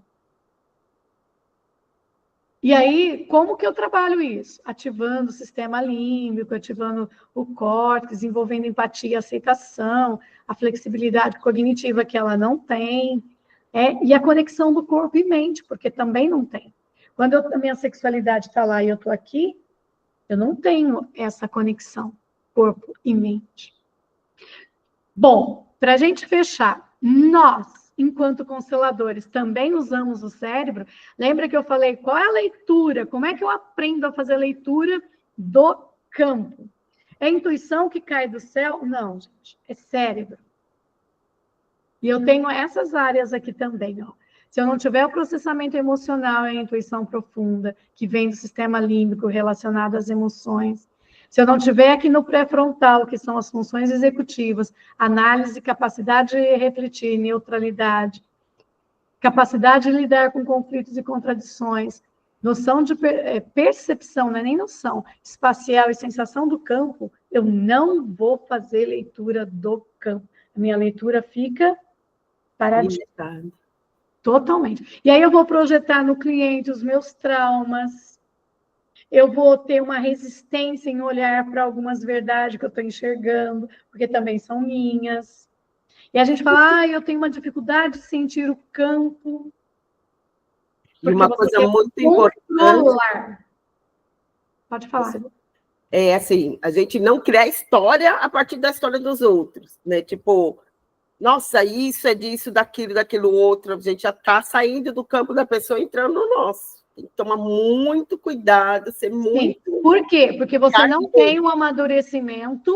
E aí, como que eu trabalho isso? Ativando o sistema límbico, ativando o córtex, envolvendo empatia e aceitação, a flexibilidade cognitiva que ela não tem, e a conexão do corpo e mente, porque também não tem. Quando a minha sexualidade está lá e eu estou aqui, eu não tenho essa conexão corpo e mente. Bom, para a gente fechar, nós, enquanto consteladores, também usamos o cérebro. Lembra que eu falei, qual é a leitura? Como é que eu aprendo a fazer a leitura do campo? É intuição que cai do céu? Não, gente, é cérebro. E eu tenho essas áreas aqui também, ó. Se eu não tiver o processamento emocional e a intuição profunda, que vem do sistema límbico relacionado às emoções, se eu não tiver aqui no pré-frontal, que são as funções executivas, análise, capacidade de refletir, neutralidade, capacidade de lidar com conflitos e contradições, noção de percepção, não é nem noção, espacial e sensação do campo, eu não vou fazer leitura do campo. A minha leitura fica paradisíaca. Totalmente. E aí eu vou projetar no cliente os meus traumas, eu vou ter uma resistência em olhar para algumas verdades que eu estou enxergando, porque também são minhas. E a gente fala, eu tenho uma dificuldade de sentir o campo. E uma coisa muito importante... Pode falar. É assim, a gente não cria história a partir da história dos outros, né? Tipo, Nossa, isso é disso, daquilo outro. A gente já está saindo do campo da pessoa, entrando no nosso. Tem que tomar muito cuidado, ser muito... Sim. Por quê? Porque você não tem um amadurecimento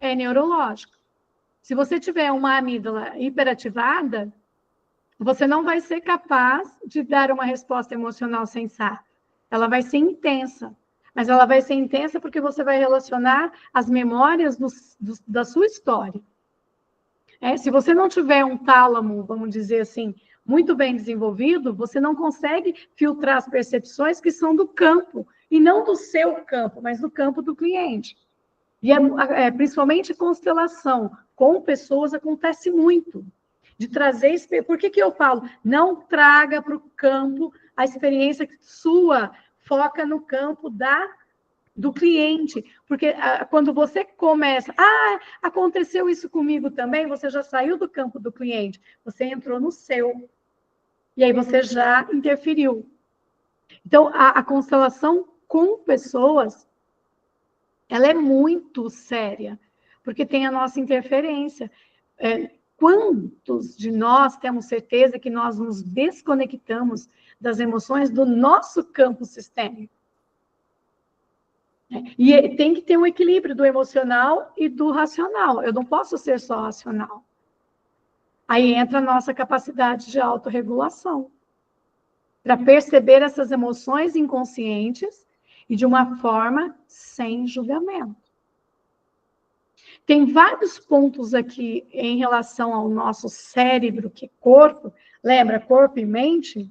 neurológico. Se você tiver uma amígdala hiperativada, você não vai ser capaz de dar uma resposta emocional sensata. Ela vai ser intensa. Mas ela vai ser intensa porque você vai relacionar as memórias da sua história. Se você não tiver um tálamo, vamos dizer assim, muito bem desenvolvido, você não consegue filtrar as percepções que são do campo, e não do seu campo, mas do campo do cliente. E principalmente constelação com pessoas acontece muito. De trazer... Por que eu falo? Não traga para o campo a experiência sua, foca no campo do cliente. Porque quando você começa... aconteceu isso comigo também, você já saiu do campo do cliente, você entrou no seu. E aí você já interferiu. Então, a constelação com pessoas, ela é muito séria, porque tem a nossa interferência. Quantos de nós temos certeza que nós nos desconectamos das emoções do nosso campo sistêmico? E tem que ter um equilíbrio do emocional e do racional. Eu não posso ser só racional. Aí entra a nossa capacidade de autorregulação, para perceber essas emoções inconscientes e de uma forma sem julgamento. Tem vários pontos aqui em relação ao nosso cérebro, que é corpo, lembra, corpo e mente,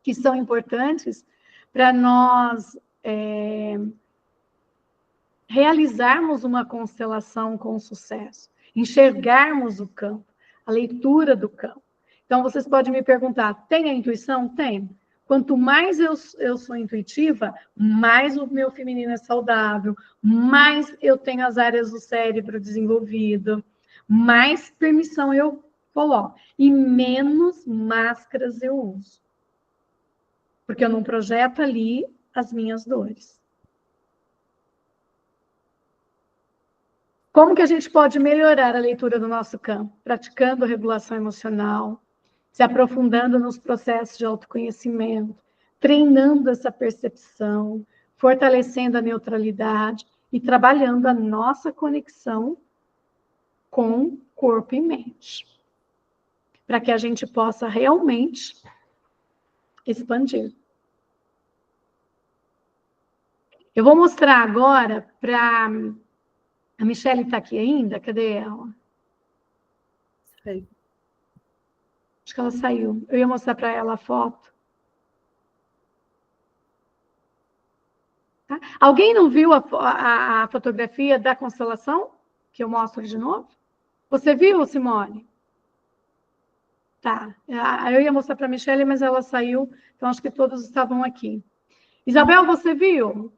que são importantes para nós realizarmos uma constelação com sucesso, enxergarmos o campo, a leitura do campo. Então, vocês podem me perguntar, tem a intuição? Tem. Quanto mais eu sou intuitiva, mais o meu feminino é saudável, mais eu tenho as áreas do cérebro desenvolvidas, mais permissão eu coloco, e menos máscaras eu uso. Porque eu não projeto ali as minhas dores. Como que a gente pode melhorar a leitura do nosso campo? Praticando a regulação emocional, se aprofundando nos processos de autoconhecimento, treinando essa percepção, fortalecendo a neutralidade e trabalhando a nossa conexão com corpo e mente, para que a gente possa realmente expandir. Eu vou mostrar agora para... A Michelle está aqui ainda? Cadê ela? Sei. Acho que ela saiu. Eu ia mostrar para ela a foto. Tá? Alguém não viu a fotografia da constelação? Que eu mostro de novo? Você viu, Simone? Tá. Eu ia mostrar para a Michelle, mas ela saiu. Então, acho que todos estavam aqui. Isabel, você viu?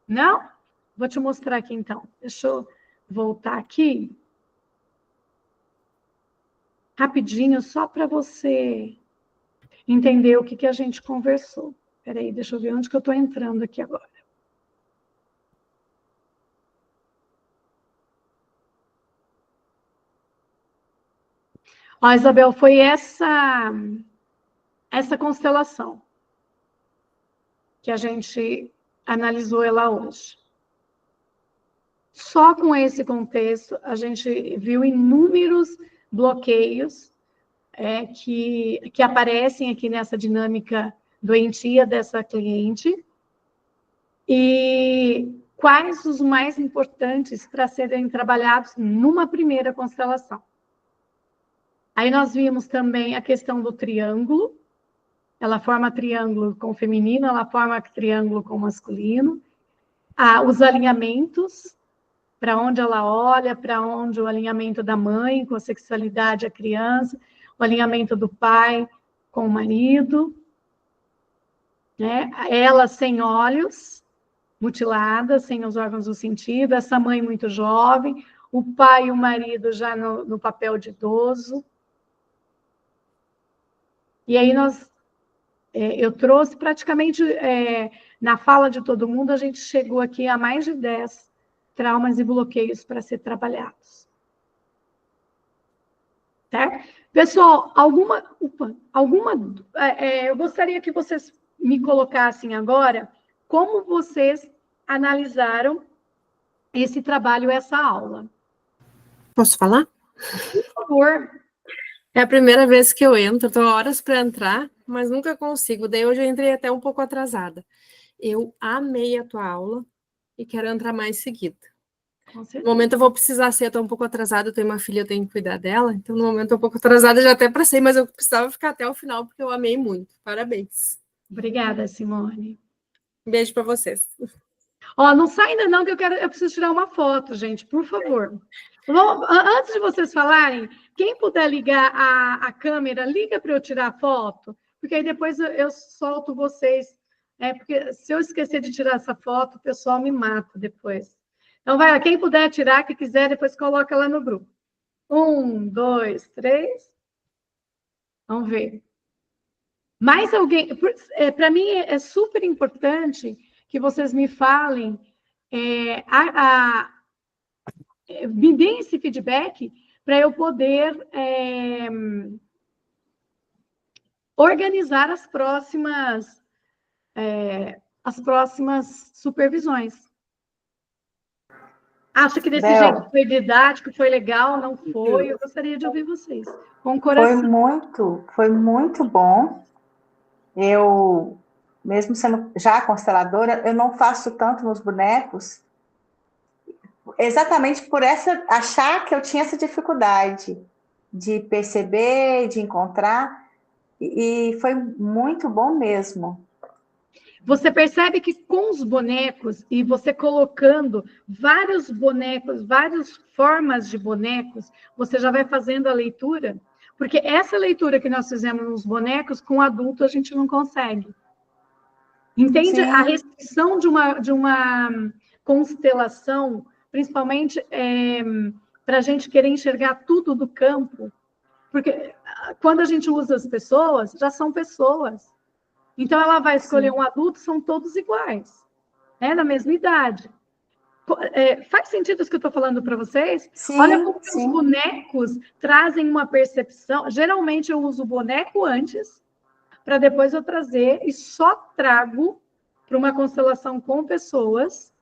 Não? Vou te mostrar aqui, então. Deixa eu voltar aqui. Rapidinho, só para você entender o que a gente conversou. Espera aí, deixa eu ver onde que eu estou entrando aqui agora. Ó, Isabel, foi essa constelação que a gente analisou ela hoje. Só com esse contexto, a gente viu inúmeros bloqueios que aparecem aqui nessa dinâmica doentia dessa cliente e quais os mais importantes para serem trabalhados numa primeira constelação. Aí nós vimos também a questão do triângulo, ela forma triângulo com o feminino, ela forma triângulo com o masculino, os alinhamentos, para onde ela olha, para onde o alinhamento da mãe com a sexualidade, a criança, o alinhamento do pai com o marido, né? Ela sem olhos, mutilada, sem os órgãos do sentido, essa mãe muito jovem, o pai e o marido já no papel de idoso. E aí eu trouxe praticamente, na fala de todo mundo, a gente chegou aqui a mais de 10 traumas e bloqueios para ser trabalhados. Pessoal, eu gostaria que vocês me colocassem agora como vocês analisaram esse trabalho, essa aula. Posso falar? Por favor. É a primeira vez que eu entro, estou horas para entrar, mas nunca consigo. Daí hoje eu entrei até um pouco atrasada. Eu amei a tua aula e quero entrar mais seguida. No momento eu vou precisar ser, eu estou um pouco atrasada, eu tenho uma filha, eu tenho que cuidar dela, então no momento eu estou um pouco atrasada, já até passei, mas eu precisava ficar até o final, porque eu amei muito. Parabéns. Obrigada, Simone. Um beijo para vocês. Ó, não sai ainda não, que eu preciso tirar uma foto, gente, por favor. Antes de vocês falarem, quem puder ligar a câmera, liga para eu tirar a foto, porque aí depois eu solto vocês. Porque se eu esquecer de tirar essa foto, o pessoal me mata depois. Então, vai lá, quem puder tirar, que quiser, depois coloca lá no grupo. 1, 2, 3. Vamos ver. Mais alguém? Para mim, é super importante que vocês me falem, me deem esse feedback para eu poder organizar as próximas supervisões. Acha que desse jeito foi didático, foi legal, não foi? Eu gostaria de ouvir vocês, com o coração. Foi muito bom. Eu, mesmo sendo já consteladora, eu não faço tanto nos bonecos, exatamente por achar que eu tinha essa dificuldade de perceber, de encontrar, e foi muito bom mesmo. Você percebe que com os bonecos, e você colocando vários bonecos, várias formas de bonecos, você já vai fazendo a leitura, porque essa leitura que nós fizemos nos bonecos, com adulto a gente não consegue. Entende? Sim. A restrição de uma constelação, principalmente para a gente querer enxergar tudo do campo, porque quando a gente usa as pessoas, já são pessoas. Então, ela vai escolher um adulto, são todos iguais, da mesma idade. Faz sentido isso que eu estou falando para vocês? Sim, olha como os bonecos trazem uma percepção. Geralmente, eu uso o boneco antes, para depois eu trazer, e só trago para uma constelação com pessoas,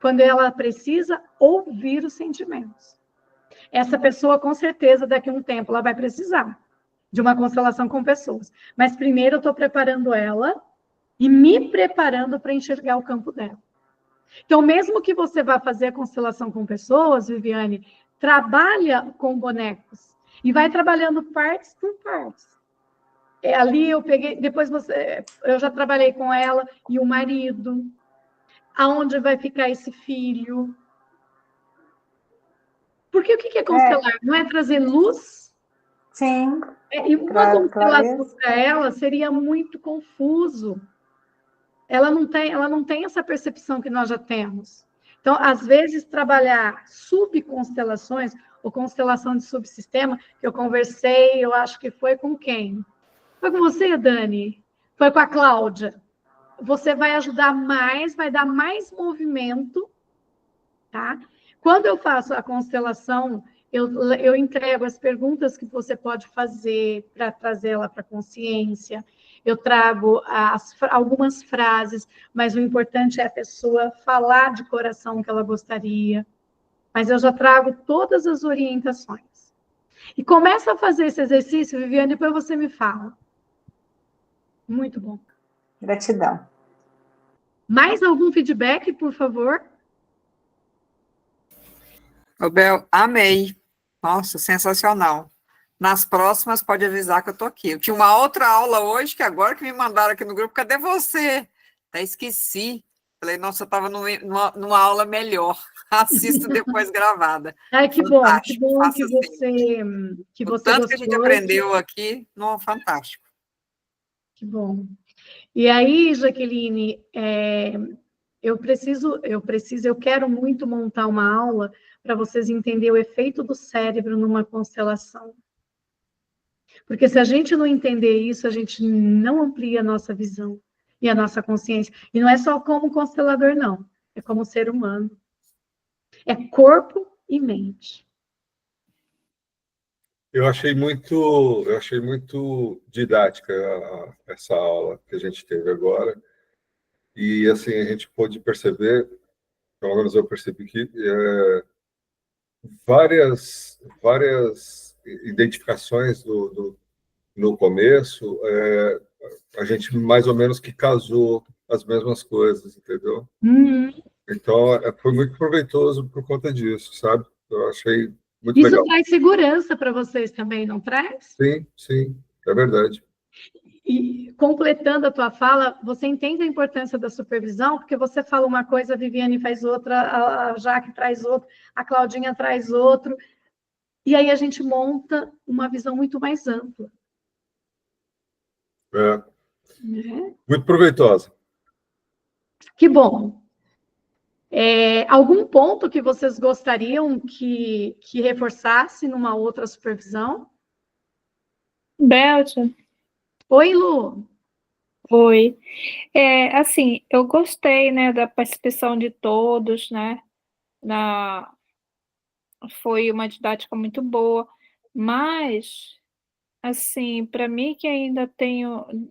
quando ela precisa ouvir os sentimentos. Essa pessoa, com certeza, daqui a um tempo, ela vai precisar de uma constelação com pessoas. Mas primeiro eu estou preparando ela e me preparando para enxergar o campo dela. Então, mesmo que você vá fazer a constelação com pessoas, Viviane, trabalha com bonecos e vai trabalhando partes por partes. Ali eu peguei, depois eu já trabalhei com ela e o marido, aonde vai ficar esse filho. Porque o que é constelar? Não é trazer luz? Sim. E uma constelação para ela seria muito confuso. Ela não tem essa percepção que nós já temos. Então, às vezes, trabalhar subconstelações ou constelação de subsistema, que eu conversei, eu acho que foi com quem? Foi com você, Dani? Foi com a Cláudia. Você vai ajudar mais, vai dar mais movimento, tá? Quando eu faço a constelação, eu entrego as perguntas que você pode fazer para trazê-la para a consciência. Eu trago algumas frases, mas o importante é a pessoa falar de coração o que ela gostaria. Mas eu já trago todas as orientações. E começa a fazer esse exercício, Viviane, depois você me fala. Muito bom. Gratidão. Mais algum feedback, por favor? Bel, amei. Nossa, sensacional. Nas próximas, pode avisar que eu estou aqui. Eu tinha uma outra aula hoje, que agora que me mandaram aqui no grupo, cadê você? Até esqueci. Falei, nossa, eu estava numa aula melhor. Assisto depois gravada. Ai, que fantástico, bom que você o tanto que a gente aprendeu aqui, não, fantástico. Que bom. E aí, Jaqueline, eu quero muito montar uma aula para vocês entenderem o efeito do cérebro numa constelação. Porque se a gente não entender isso, a gente não amplia a nossa visão e a nossa consciência. E não é só como constelador, não. É como ser humano. É corpo e mente. Eu achei muito didática essa aula que a gente teve agora. E, assim, a gente pôde perceber, pelo menos eu percebi que várias identificações no começo, a gente mais ou menos que casou as mesmas coisas, entendeu? Então, foi muito proveitoso por conta disso, sabe? Eu achei muito Isso legal. traz segurança para vocês também, não traz? Sim, é verdade. E completando a tua fala, você entende a importância da supervisão? Porque você fala uma coisa, a Viviane faz outra, a Jaque traz outra, a Claudinha traz outro, e aí a gente monta uma visão muito mais ampla. Né? Muito proveitosa. Que bom. Algum ponto que vocês gostariam que reforçasse numa outra supervisão? Belt, Oi, Lu. Oi. Assim, eu gostei, né, da participação de todos, né? Foi uma didática muito boa, mas, assim, para mim que ainda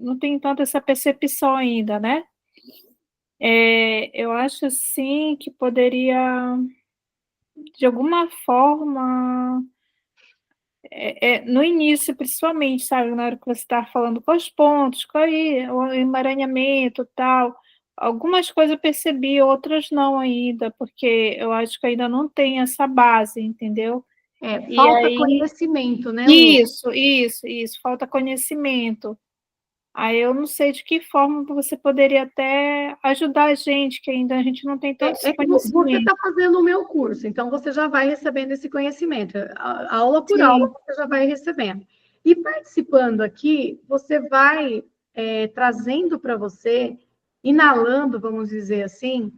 não tenho tanto essa percepção ainda, né? Eu acho, assim, que poderia, de alguma forma, no início, principalmente, sabe, na hora que você estava falando com os pontos, com o emaranhamento, tal, algumas coisas eu percebi, outras não ainda, porque eu acho que ainda não tem essa base, entendeu? Falta conhecimento, né, Lu? Isso, falta conhecimento. Aí eu não sei de que forma você poderia até ajudar a gente, que ainda a gente não tem tanto esse conhecimento. Você está fazendo o meu curso, então você já vai recebendo esse conhecimento. Aula por aula você já vai recebendo. E participando aqui, você vai trazendo para você, inalando, vamos dizer assim,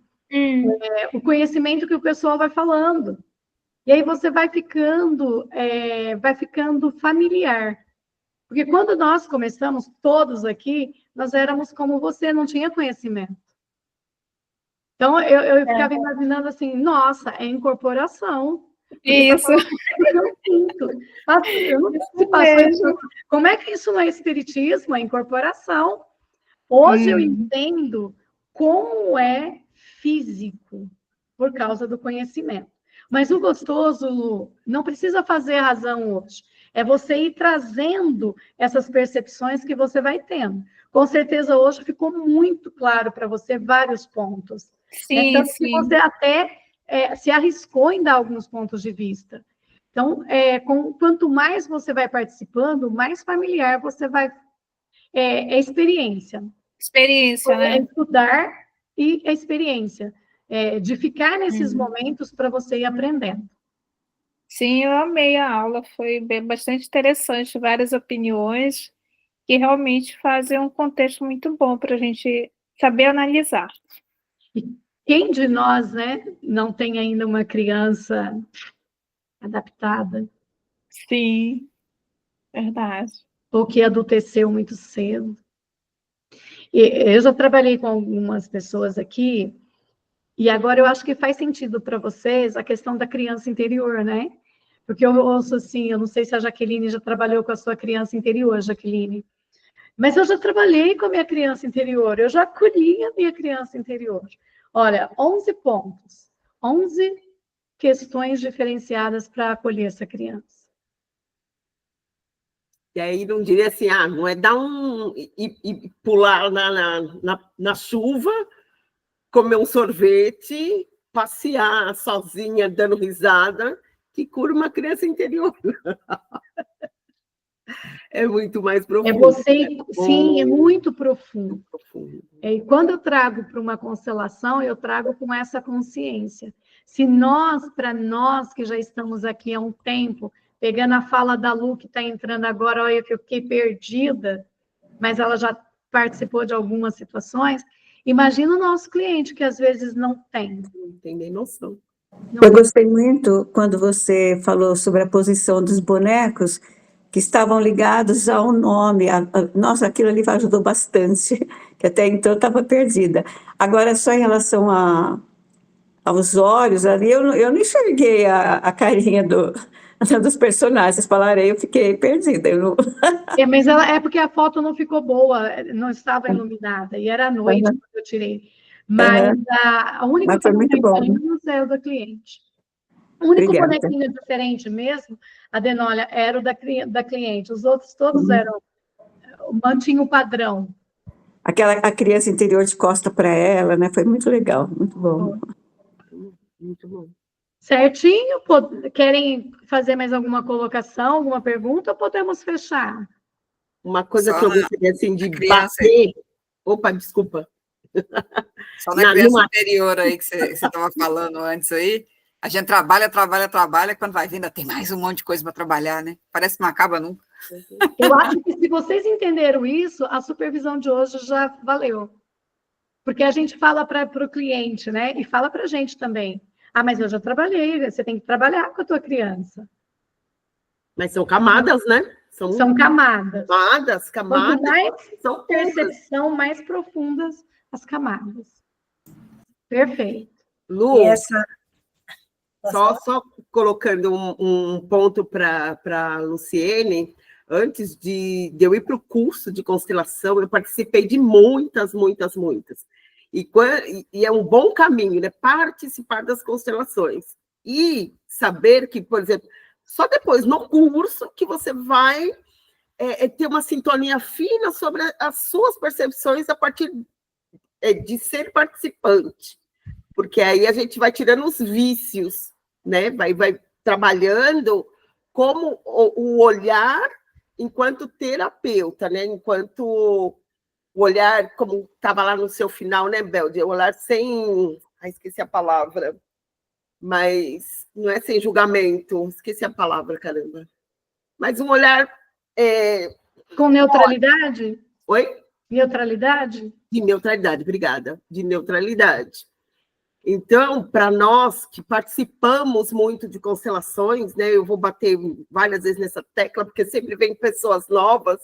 o conhecimento que o pessoal vai falando. E aí você vai ficando familiar. Porque quando nós começamos, todos aqui, nós éramos como você, não tinha conhecimento. Então, eu ficava imaginando assim, nossa, é incorporação. Isso. Eu não sei se passou isso. Como é que isso não é espiritismo, é incorporação? Hoje eu entendo como é físico, por causa do conhecimento. Mas o gostoso, Lu, não precisa fazer razão hoje. É você ir trazendo essas percepções que você vai tendo. Com certeza, hoje ficou muito claro para você vários pontos. Tanto que você até se arriscou em dar alguns pontos de vista. Então, quanto mais você vai participando, mais familiar você vai... É experiência. Experiência, né? É estudar e a experiência. De ficar nesses momentos para você ir aprendendo. Sim, eu amei a aula, foi bastante interessante, várias opiniões que realmente fazem um contexto muito bom para a gente saber analisar. E quem de nós, né, não tem ainda uma criança adaptada? Sim, verdade. Ou que adulteceu muito cedo. Eu já trabalhei com algumas pessoas aqui, e agora eu acho que faz sentido para vocês a questão da criança interior, né? Porque eu ouço assim, eu não sei se a Jaqueline já trabalhou com a sua criança interior, Jaqueline, mas eu já trabalhei com a minha criança interior, eu já acolhi a minha criança interior. Olha, 11 pontos, 11 questões diferenciadas para acolher essa criança. E aí não diria assim, não é dar e pular na chuva, comer um sorvete, passear sozinha, dando risada, que cura uma criança interior. É muito mais profundo. Sim, é muito profundo. E quando eu trago para uma constelação, eu trago com essa consciência. Para nós que já estamos aqui há um tempo, pegando a fala da Lu, que está entrando agora, olha que eu fiquei perdida, mas ela já participou de algumas situações. Imagina o nosso cliente, que às vezes não tem. Não tem nem noção. Eu gostei muito quando você falou sobre a posição dos bonecos, que estavam ligados ao nome. Nossa, aquilo ali ajudou bastante, que até então eu estava perdida. Agora, só em relação aos olhos ali, eu não enxerguei a carinha dos personagens. Falarei, eu fiquei perdida. Eu não... Mas é porque a foto não ficou boa, não estava iluminada, e era à noite quando eu tirei. Mas a única Mas foi muito bom. é o da cliente. O único Obrigada. bonequinho diferente mesmo, Adenólia, era o da cliente. Os outros todos eram, mantinha o padrão. A criança interior de costa para ela, né? Foi muito legal, muito bom. Muito bom. Certinho? Querem fazer mais alguma colocação, alguma pergunta, ou podemos fechar? Uma coisa Só que eu gostaria, assim, de criança. bater... Opa, desculpa. Só na criança interior aí que você estava falando antes aí, a gente trabalha, quando vai vendo, tem mais um monte de coisa para trabalhar, né? Parece que não acaba nunca. Eu acho que se vocês entenderam isso, a supervisão de hoje já valeu. Porque a gente fala para o cliente, né? E fala para a gente também. Ah, mas eu já trabalhei, você tem que trabalhar com a tua criança. Mas são camadas, né? São camadas. Camadas. Quanto mais são percepção, mais profundas as camadas. Perfeito. Lu, essa... só colocando um ponto para a Luciene, antes de eu ir para o curso de constelação, eu participei de muitas. E é um bom caminho, né? Participar das constelações. E saber que, por exemplo, só depois, no curso, que você vai ter uma sintonia fina sobre as suas percepções a partir de ser participante. Porque aí a gente vai tirando os vícios, né? Vai trabalhando como o olhar enquanto terapeuta, né? Enquanto o olhar, como estava lá no seu final, né, Belde? O olhar sem... esqueci a palavra. Mas não é sem julgamento. Esqueci a palavra, caramba. Mas um olhar... Com neutralidade? Oi? Neutralidade? De neutralidade, obrigada. De neutralidade. Então, para nós que participamos muito de constelações, né, eu vou bater várias vezes nessa tecla, porque sempre vem pessoas novas,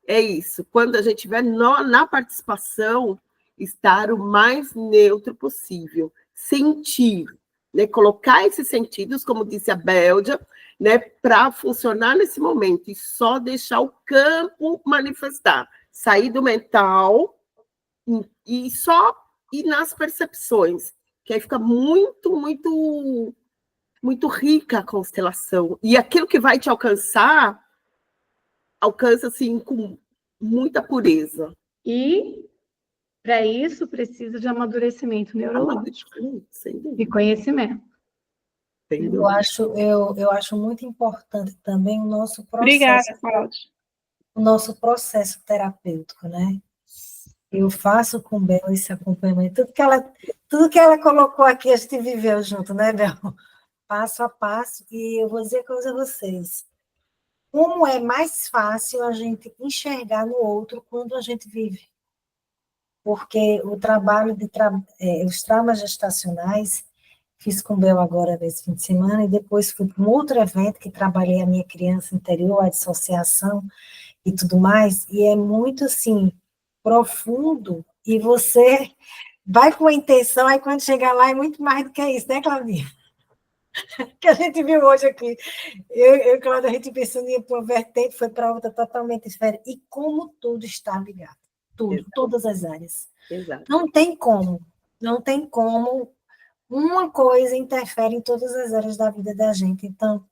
é isso. Quando a gente estiver na participação, estar o mais neutro possível. Sentir, né, colocar esses sentidos, como disse a Béldia, né, para funcionar nesse momento, e só deixar o campo manifestar. Sair do mental e só ir nas percepções. Que aí fica muito rica a constelação. E aquilo que vai te alcança, assim, com muita pureza. E, para isso, precisa de amadurecimento neurológico e conhecimento. Eu acho muito importante também o nosso processo. Obrigada, Cláudia. O nosso processo terapêutico, né? Eu faço com Bel esse acompanhamento. Tudo que ela colocou aqui, a gente viveu junto, né, Bel? Passo a passo. E eu vou dizer coisa a vocês. Como é mais fácil a gente enxergar no outro quando a gente vive? Porque o trabalho os traumas gestacionais, fiz com Bel agora nesse fim de semana, e depois fui para um outro evento que trabalhei a minha criança interior, a dissociação e tudo mais, e é muito, assim, profundo, e você vai com a intenção, aí quando chegar lá é muito mais do que isso, né, Claudinha? Que a gente viu hoje aqui. Eu e Cláudia, a gente pensando em ir para uma vertente, foi para outra totalmente diferente. E como tudo está ligado. Tudo, exato. Todas as áreas. Exato. Não tem como uma coisa interfere em todas as áreas da vida da gente. Então,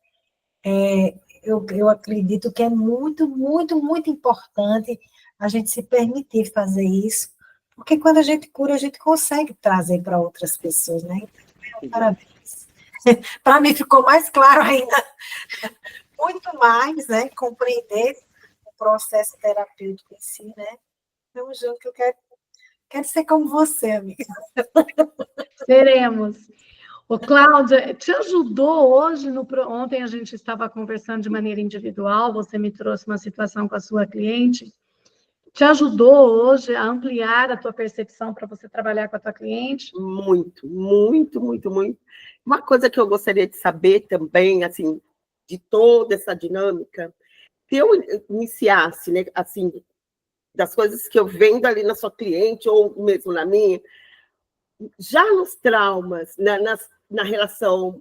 eu acredito que é muito, muito, muito importante a gente se permitir fazer isso, porque quando a gente cura, a gente consegue trazer para outras pessoas, né? Então, parabéns. Para mim ficou mais claro ainda, muito mais, né? Compreender o processo terapêutico em si, né? Então, junto que eu quero ser como você, amiga. Seremos. Ô, Cláudia, te ajudou hoje? Ontem a gente estava conversando de maneira individual, você me trouxe uma situação com a sua cliente. Te ajudou hoje a ampliar a tua percepção para você trabalhar com a tua cliente? Muito, muito, muito, muito. Uma coisa que eu gostaria de saber também, assim, de toda essa dinâmica, se eu iniciasse, né, assim, das coisas que eu vendo ali na sua cliente, ou mesmo na minha, já nos traumas, na relação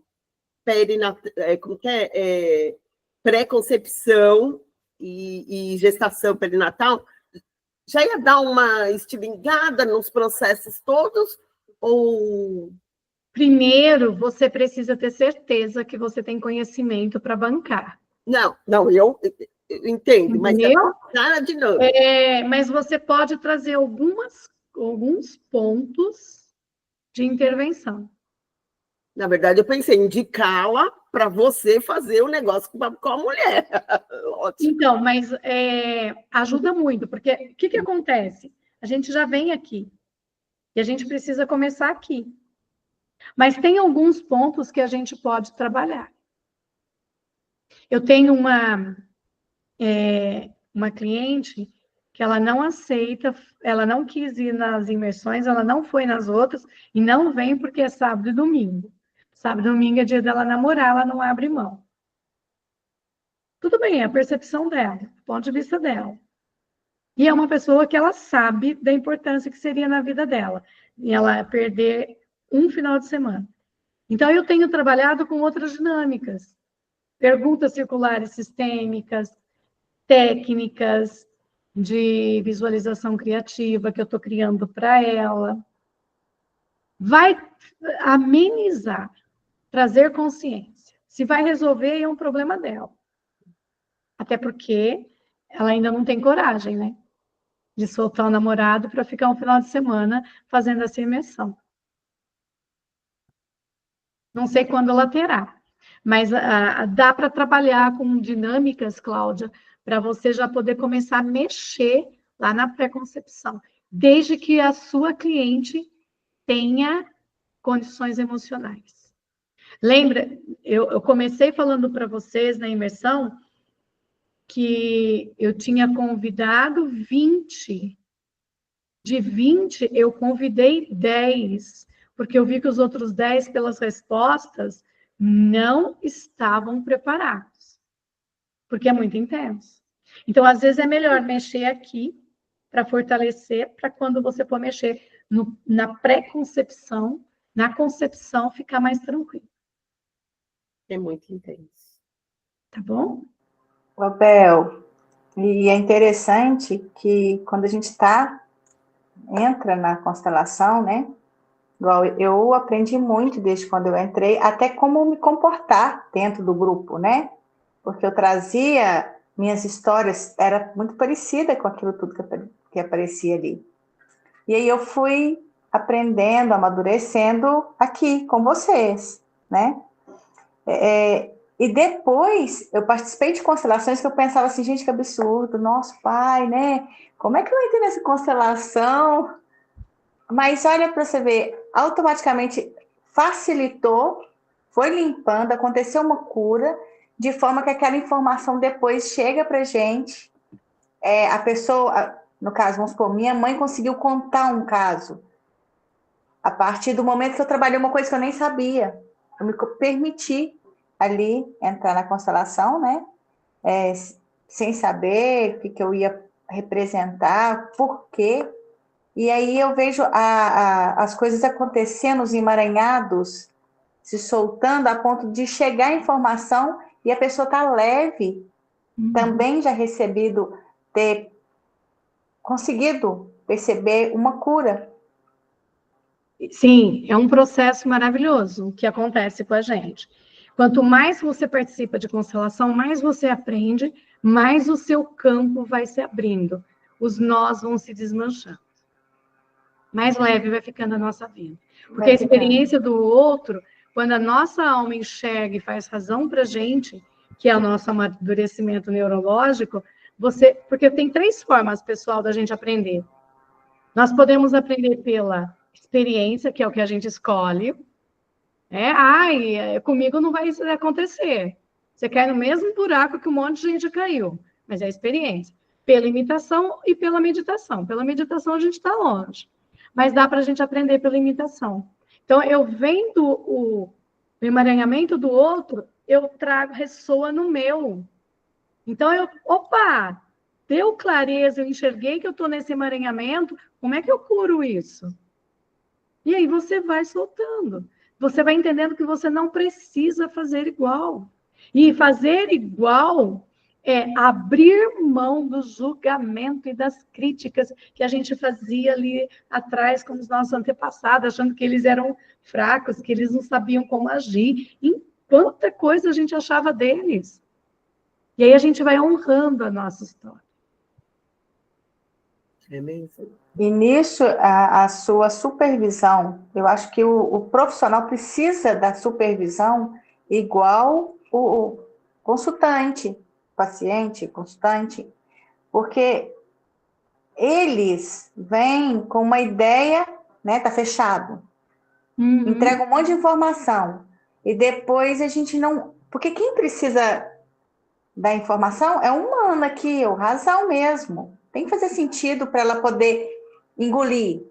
pré-concepção e gestação perinatal, já ia dar uma estilingada nos processos todos? Ou... Primeiro, você precisa ter certeza que você tem conhecimento para bancar. Não, eu entendo, mas é a dinâmica. Mas você pode trazer alguns pontos de intervenção. Na verdade, eu pensei em indicá-la para você fazer o negócio com a mulher. Ótimo. Então, mas ajuda muito, porque o que acontece? A gente já vem aqui, e a gente precisa começar aqui. Mas tem alguns pontos que a gente pode trabalhar. Eu tenho uma cliente que ela não aceita, ela não quis ir nas imersões, ela não foi nas outras, e não vem porque é sábado e domingo. Sábado e domingo é dia dela namorar, ela não abre mão. Tudo bem, é a percepção dela, o ponto de vista dela. E é uma pessoa que ela sabe da importância que seria na vida dela, e ela perder um final de semana. Então, eu tenho trabalhado com outras dinâmicas, perguntas circulares sistêmicas, técnicas de visualização criativa que eu estou criando para ela. Vai amenizar, trazer consciência. Se vai resolver, é um problema dela. Até porque ela ainda não tem coragem, né? De soltar o namorado para ficar um final de semana fazendo essa imersão. Não sei quando ela terá. Mas dá para trabalhar com dinâmicas, Cláudia, para você já poder começar a mexer lá na pré-concepção, desde que a sua cliente tenha condições emocionais. Lembra, eu comecei falando para vocês na imersão que eu tinha convidado 20. De 20, eu convidei 10, porque eu vi que os outros 10, pelas respostas, não estavam preparados, porque é muito intenso. Então, às vezes, é melhor mexer aqui para fortalecer, para quando você for mexer na pré-concepção, na concepção, ficar mais tranquilo. É muito intenso. Tá bom? Bel, e é interessante que quando a gente entra na constelação, né? Igual eu aprendi muito desde quando eu entrei, até como me comportar dentro do grupo, né? Porque eu trazia minhas histórias, era muito parecida com aquilo tudo que aparecia ali. E aí eu fui aprendendo, amadurecendo aqui com vocês, né? E depois eu participei de constelações que eu pensava assim, gente, que absurdo, nosso pai, né? Como é que eu entrei nessa constelação? Mas olha para você ver, automaticamente facilitou, foi limpando, aconteceu uma cura, de forma que aquela informação depois chega para a gente. A pessoa, no caso, vamos supor, minha mãe conseguiu contar um caso. A partir do momento que eu trabalhei uma coisa que eu nem sabia, eu me permiti ali entrar na constelação, né? Sem saber o que eu ia representar, por quê. E aí eu vejo as coisas acontecendo, os emaranhados se soltando a ponto de chegar a informação e a pessoa está leve, também já ter conseguido perceber uma cura. Sim, é um processo maravilhoso que acontece com a gente. Quanto mais você participa de constelação, mais você aprende, mais o seu campo vai se abrindo. Os nós vão se desmanchando. Mais leve vai ficando a nossa vida. Porque a experiência do outro, quando a nossa alma enxerga e faz razão para a gente, que é o nosso amadurecimento neurológico, porque tem 3 formas, pessoal, da gente aprender. Nós podemos aprender pela experiência, que é o que a gente escolhe. Comigo não vai acontecer. Você cai no mesmo buraco que um monte de gente caiu, mas é a experiência. Pela imitação e pela meditação. Pela meditação a gente está longe, mas dá para a gente aprender pela imitação. Então, eu vendo o emaranhamento do outro, eu ressoa no meu. Então, deu clareza, eu enxerguei que eu estou nesse emaranhamento, como é que eu curo isso? E aí você vai soltando. você vai entendendo que você não precisa fazer igual. E fazer igual é abrir mão do julgamento e das críticas que a gente fazia ali atrás com os nossos antepassados, achando que eles eram fracos, que eles não sabiam como agir. E quanta coisa a gente achava deles. E aí a gente vai honrando a nossa história. É mesmo. E nisso, a sua supervisão, eu acho que o profissional precisa da supervisão igual o consultante, paciente, consultante, porque eles vêm com uma ideia, né, tá fechado, entrega um monte de informação, e depois a gente não... Porque quem precisa da informação é o humano aqui, o rasal mesmo. Tem que fazer sentido para ela poder engolir,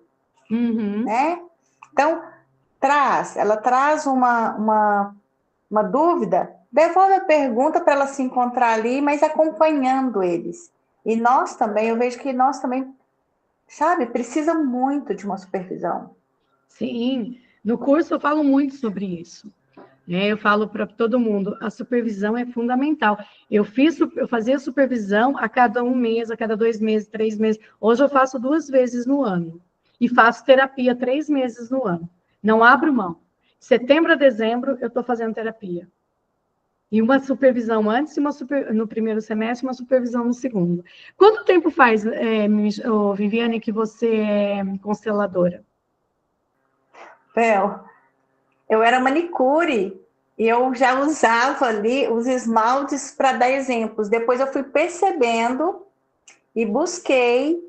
né? Então, ela traz uma dúvida, devolve a pergunta para ela se encontrar ali, mas acompanhando eles. E nós também, eu vejo que nós também, sabe, precisa muito de uma supervisão. Sim, no curso eu falo muito sobre isso. Eu falo para todo mundo, a supervisão é fundamental. Eu fazia supervisão a cada 1 mês, a cada 2 meses, 3 meses. Hoje eu faço 2 vezes no ano. E faço terapia 3 meses no ano. Não abro mão. Setembro a dezembro, eu estou fazendo terapia. E uma supervisão antes, no primeiro semestre, uma supervisão no segundo. Quanto tempo faz, Viviane, que você é consteladora? Bel, eu era manicure e eu já usava ali os esmaltes para dar exemplos. Depois eu fui percebendo e busquei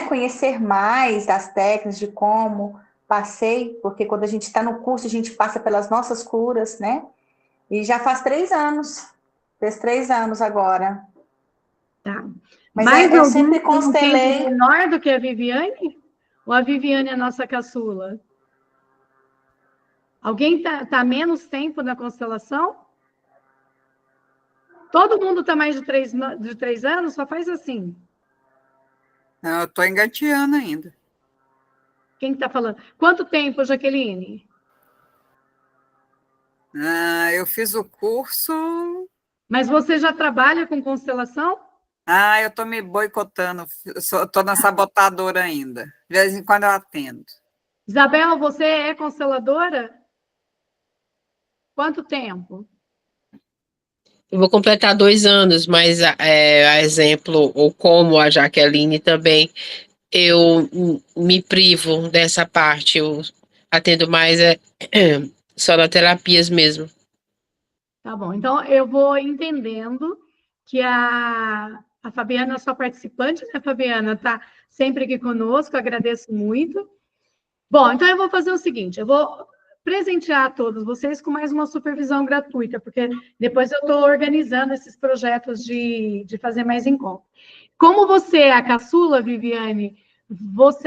conhecer mais das técnicas, de como passei, porque quando a gente está no curso, a gente passa pelas nossas curas, né? E já faz 3 anos. Fez 3 anos agora. Tá. Mas eu sempre constelei... menor do que a Viviane? Ou a Viviane é a nossa caçula? Alguém tá menos tempo na constelação? Todo mundo está mais de 3 anos? Só faz assim. Não, eu estou engateando ainda. Quem está falando? Quanto tempo, Jaqueline? Eu fiz o curso... Mas você já trabalha com constelação? Eu estou me boicotando. Estou na sabotadora ainda. De vez em quando eu atendo. Isabela, você é consteladora? Quanto tempo? Eu vou completar 2 anos, mas a exemplo, ou como a Jaqueline também, eu me privo dessa parte, eu atendo mais só na terapias mesmo. Tá bom, então eu vou entendendo que a Fabiana é sua participante, né, Fabiana? Está sempre aqui conosco, agradeço muito. Bom, então eu vou fazer o seguinte, eu vou presentear a todos vocês com mais uma supervisão gratuita, porque depois eu estou organizando esses projetos de fazer mais encontros. Como você é a caçula, Viviane,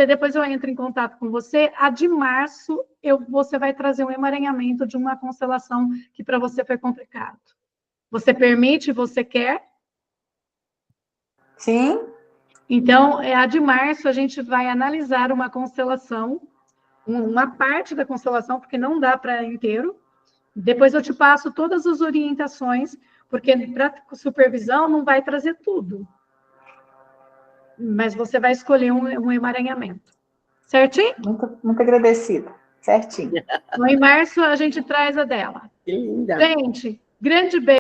depois eu entro em contato com você, a de março você vai trazer um emaranhamento de uma constelação que para você foi complicado. Você permite, você quer? Sim. Então, a de março a gente vai analisar uma constelação, uma parte da constelação, porque não dá para inteiro. Depois eu te passo todas as orientações, porque para supervisão não vai trazer tudo. Mas você vai escolher um emaranhamento. Certinho? Muito agradecida. Certinho. Então, em março a gente traz a dela. Que linda. Gente, grande beijo.